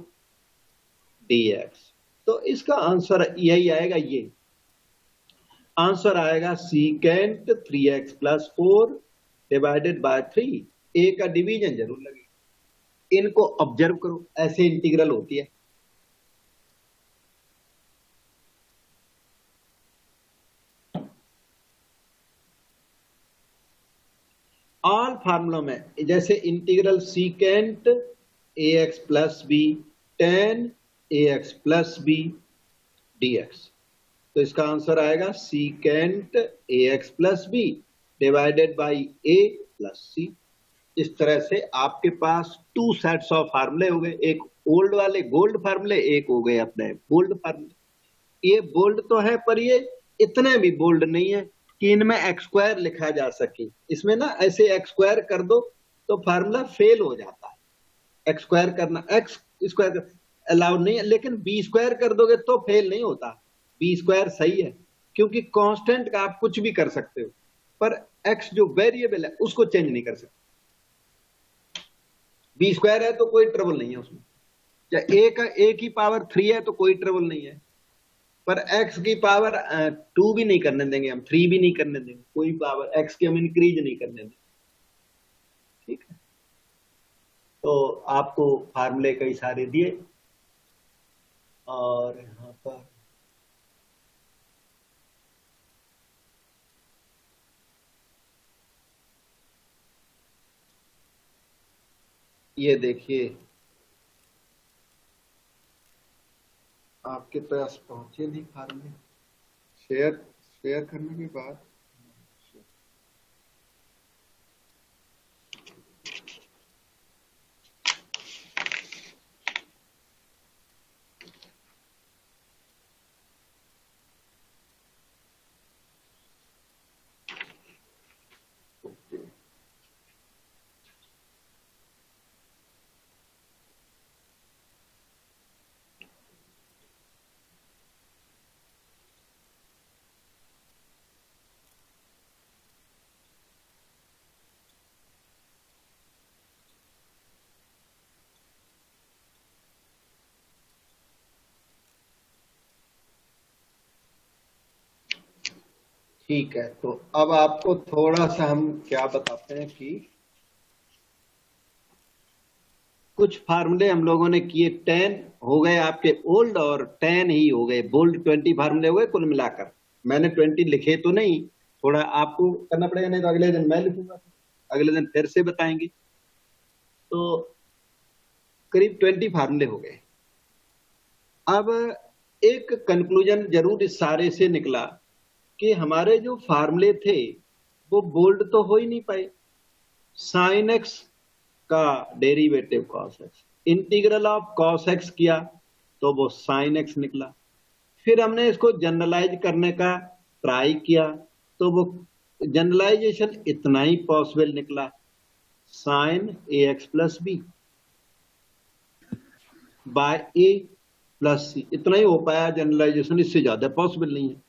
dx। तो इसका आंसर यही आएगा, ये आंसर आएगा secant 3x plus 4 divided by 3, ए का डिवीजन जरूर लगे। इनको ऑब्जर्व करो, ऐसे इंटीग्रल होती है। ऑल फार्मूलों में जैसे integral secant ax plus B tan ax plus B dx, तो इसका आंसर आएगा secant ax plus B divided by a plus C. इस तरह से आपके पास 2 सेट्स ऑफ फार्मूले हो गए, एक ओल्ड वाले गोल्ड फार्मूले, एक हो गए अपने बोल्ड फार्मूले। ये बोल्ड तो है पर ये इतने भी बोल्ड नहीं है कि इनमें एक्स स्क्वायर लिखा जा सके। इसमें ना ऐसे एक्स स्क्वायर कर दो तो फार्मूला फेल हो जाता है, एक्स स्क्वायर करना, एक्स स्क्वायर अलाउड नहीं है, लेकिन बी स्क्वायर कर दोगे तो फेल नहीं होता। बी स्क्वायर सही है क्योंकि कांस्टेंट का आप कुछ भी कर सकते हो, पर एक्स जो वेरिएबल है उसको चेंज नहीं कर सकते। बी स्क्वायर है तो कोई ट्रबल नहीं है उसमें, चाहे ए की पावर 3 है तो कोई ट्रबल नहीं है, पर x की पावर 2 भी नहीं करने देंगे हम, 3 भी नहीं करने देंगे, कोई पावर x की हम इंक्रीज नहीं करने देंगे। ठीक है, तो आपको फार्मूले कई सारे दिए, और यहां पर ये देखिए आपके पास पहुंचे नहीं फार्मूले, शेयर करने के बाद ठीक है। तो अब आपको थोड़ा सा हम क्या बताते हैं कि कुछ फार्मूले हम लोगों ने किए, 10 हो गए आपके ओल्ड और 10 ही हो गए बोल्ड, 20 फार्मूले हो गए कुल मिलाकर। मैंने 20 लिखे तो नहीं, थोड़ा आपको करना पड़ेगा, नहीं तो अगले दिन मैं लिखूंगा, अगले दिन फिर से बताएंगे। तो करीब 20 फार्मूले हो गए। अब एक कंक्लूजन जरूर इस सारे से निकला कि हमारे जो फार्मूले थे वो बोल्ड तो हो ही नहीं पाए। साइन एक्स का derivative cos x, integral of cos x किया तो वो साइन एक्स निकला, फिर हमने इसको जनरलाइज करने का ट्राई किया तो वो जनरलाइजेशन इतना ही पॉसिबल निकला, साइन ए एक्स प्लस बी बाय ए प्लस सी, इतना ही हो पाया जनरलाइजेशन, इससे ज्यादा पॉसिबल नहीं है।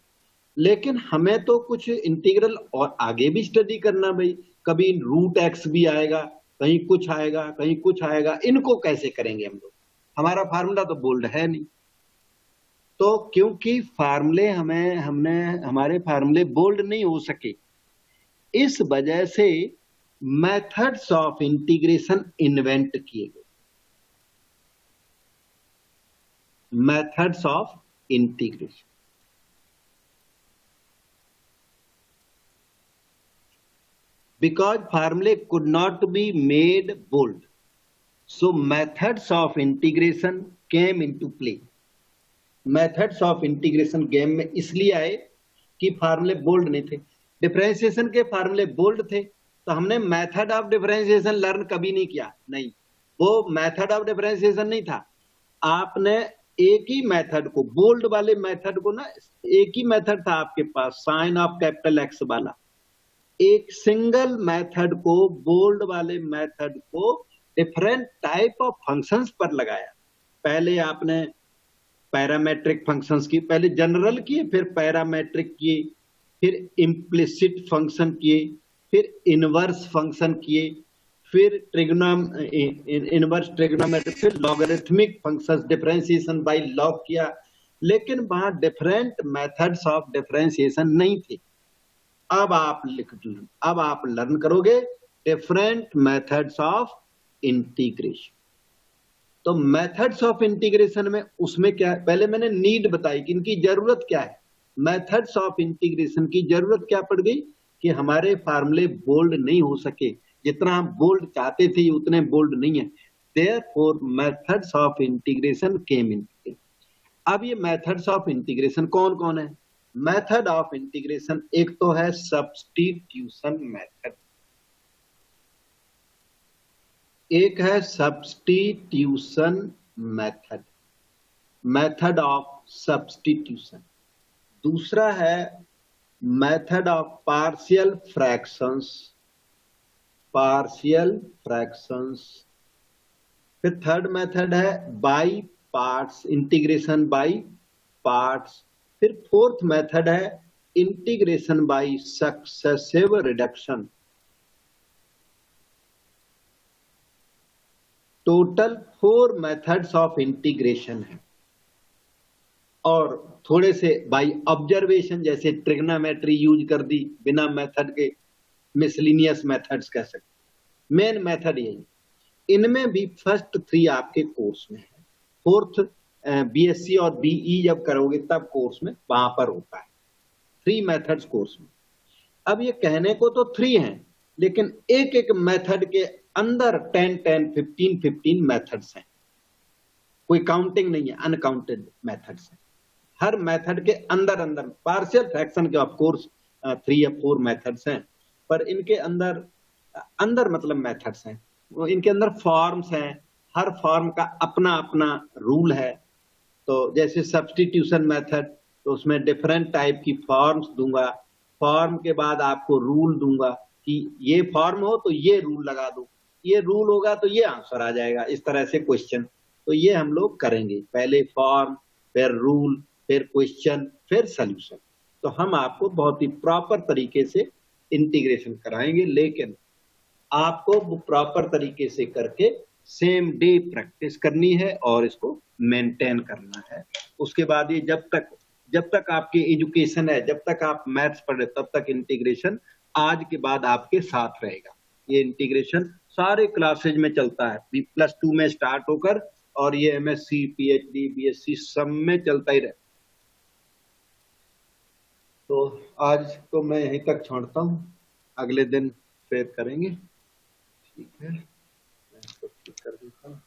लेकिन हमें तो कुछ इंटीग्रल और आगे भी स्टडी करना भाई, कभी रूट एक्स भी आएगा, कहीं कुछ आएगा, कहीं कुछ आएगा, इनको कैसे करेंगे हम लोग? हमारा फार्मूला तो बोल्ड है नहीं। तो क्योंकि फार्मूले हमारे फार्मूले बोल्ड नहीं हो सके, इस वजह से मेथड्स ऑफ इंटीग्रेशन इन्वेंट किए गए। methods of integration. Because formulae could not be made bold, so methods of integration came into play. Methods of integration game में इसलिए आए कि फार्मूले बोल्ड नहीं थे. डिफरेंशिएशन के फार्मूले बोल्ड थे, तो हमने मेथड ऑफ डिफरेंशिएशन लर्न कभी नहीं किया. नहीं, वो मेथड ऑफ डिफरेंशिएशन नहीं था. आपने एक ही मेथड को, बोल्ड वाले मेथड को ना, एक ही मेथड था आपके पास, साइन ऑफ कैपिटल एक्स वाला. एक सिंगल मेथड को, बोल्ड वाले मेथड को डिफरेंट टाइप ऑफ फंक्शंस पर लगाया. पहले आपने पैरामेट्रिक फंक्शंस की, पहले जनरल किए, फिर पैरामेट्रिक किए, फिर इम्प्लिसिट फंक्शन किए, फिर इनवर्स फंक्शन किए, फिर इनवर्स ट्रिग्नोमेट्रिक, फिर logarithmic functions, differentiation by log किया. लेकिन वहां डिफरेंट मेथड्स ऑफ डिफरेंशिएशन नहीं थे. अब आप लर्न करोगे डिफरेंट मेथड्स ऑफ इंटीग्रेशन. तो मेथड्स ऑफ इंटीग्रेशन में उसमें क्या है, पहले मैंने नीड बताई कि इनकी जरूरत क्या है. मेथड्स ऑफ इंटीग्रेशन की जरूरत क्या पड़ गई कि हमारे फार्मूले बोल्ड नहीं हो सके. जितना हम बोल्ड चाहते थे उतने बोल्ड नहीं है. देयरफॉर मेथड्स ऑफ इंटीग्रेशन केम इन. अब ये मेथड्स ऑफ इंटीग्रेशन कौन कौन है? मेथड ऑफ इंटीग्रेशन एक तो है सब्स्टिट्यूशन मेथड, एक है substitution method, method of substitution. दूसरा है method of partial fractions, partial fractions. फिर थर्ड मेथड है by parts, integration by parts. फिर फोर्थ मेथड है integration by successive reduction. Total 4 methods of integration है. और थोड़े से बाय ऑब्जर्वेशन, जैसे ट्रिग्नोमेट्री यूज कर दी बिना मेथड के, मिसलिनियस मेथड्स कह सकते. मेन मेथड यही. इनमें भी फर्स्ट 3 आपके कोर्स में है. फोर्थ बीएससी और बीई जब करोगे तब कोर्स में वहां पर होता है. 3 मेथड्स कोर्स में. अब ये कहने को तो 3 हैं, लेकिन एक एक मेथड के अंदर 10, 15 मेथड्स हैं. कोई काउंटिंग नहीं है, अनकाउंटेड मेथड्स हैं. हर मेथड के अंदर पार्शियल फ्रैक्शन के ऑफ कोर्स 3 या 4 मेथड्स हैं, पर इनके अंदर मतलब मेथड्स हैं. वो इनके अंदर फॉर्म्स हैं. हर फॉर्म का अपना अपना रूल है. तो जैसे सब्स्टिट्यूशन मेथड, तो उसमें डिफरेंट टाइप की फॉर्म्स दूंगा. फॉर्म के बाद आपको रूल दूंगा कि ये फॉर्म हो तो ये रूल लगा दो, ये रूल होगा तो ये आंसर आ जाएगा. इस तरह से क्वेश्चन. तो ये हम लोग करेंगे, पहले फॉर्म, फिर रूल, फिर क्वेश्चन, फिर सॉल्यूशन. तो हम आपको बहुत ही प्रॉपर तरीके से इंटीग्रेशन कराएंगे, लेकिन आपको वो प्रॉपर तरीके से करके सेम डे प्रैक्टिस करनी है और इसको मेंटेन करना है. उसके बाद ये जब तक आपकी एजुकेशन है, जब तक आप मैथ्स पढ़ रहे, तब तक इंटीग्रेशन आज के बाद आपके साथ रहेगा. ये इंटीग्रेशन सारे क्लासेज में चलता है, B+2 में स्टार्ट होकर, और ये MSc, PhD, BSc सब में चलता ही रहे. तो आज तो मैं यहीं तक छोड़ता हूँ, अगले दिन फिर करेंगे. ठीक है, मैं इसको ठीक कर देता हूँ.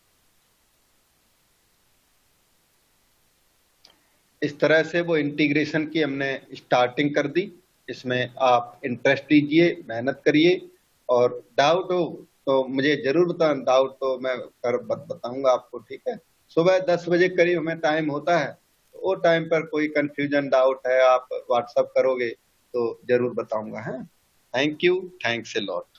इस तरह से वो इंटीग्रेशन की हमने स्टार्टिंग कर दी. इसमें आप इंटरेस्ट दीजिए, मेहनत करिए, और डाउट हो तो मुझे जरूर बताएं. डाउट तो मैं बताऊंगा आपको. ठीक है, सुबह 10 बजे करीब हमें टाइम होता है. वो टाइम पर कोई कंफ्यूजन, डाउट है, आप व्हाट्सएप करोगे तो जरूर बताऊंगा. है, thank you, thanks a lot.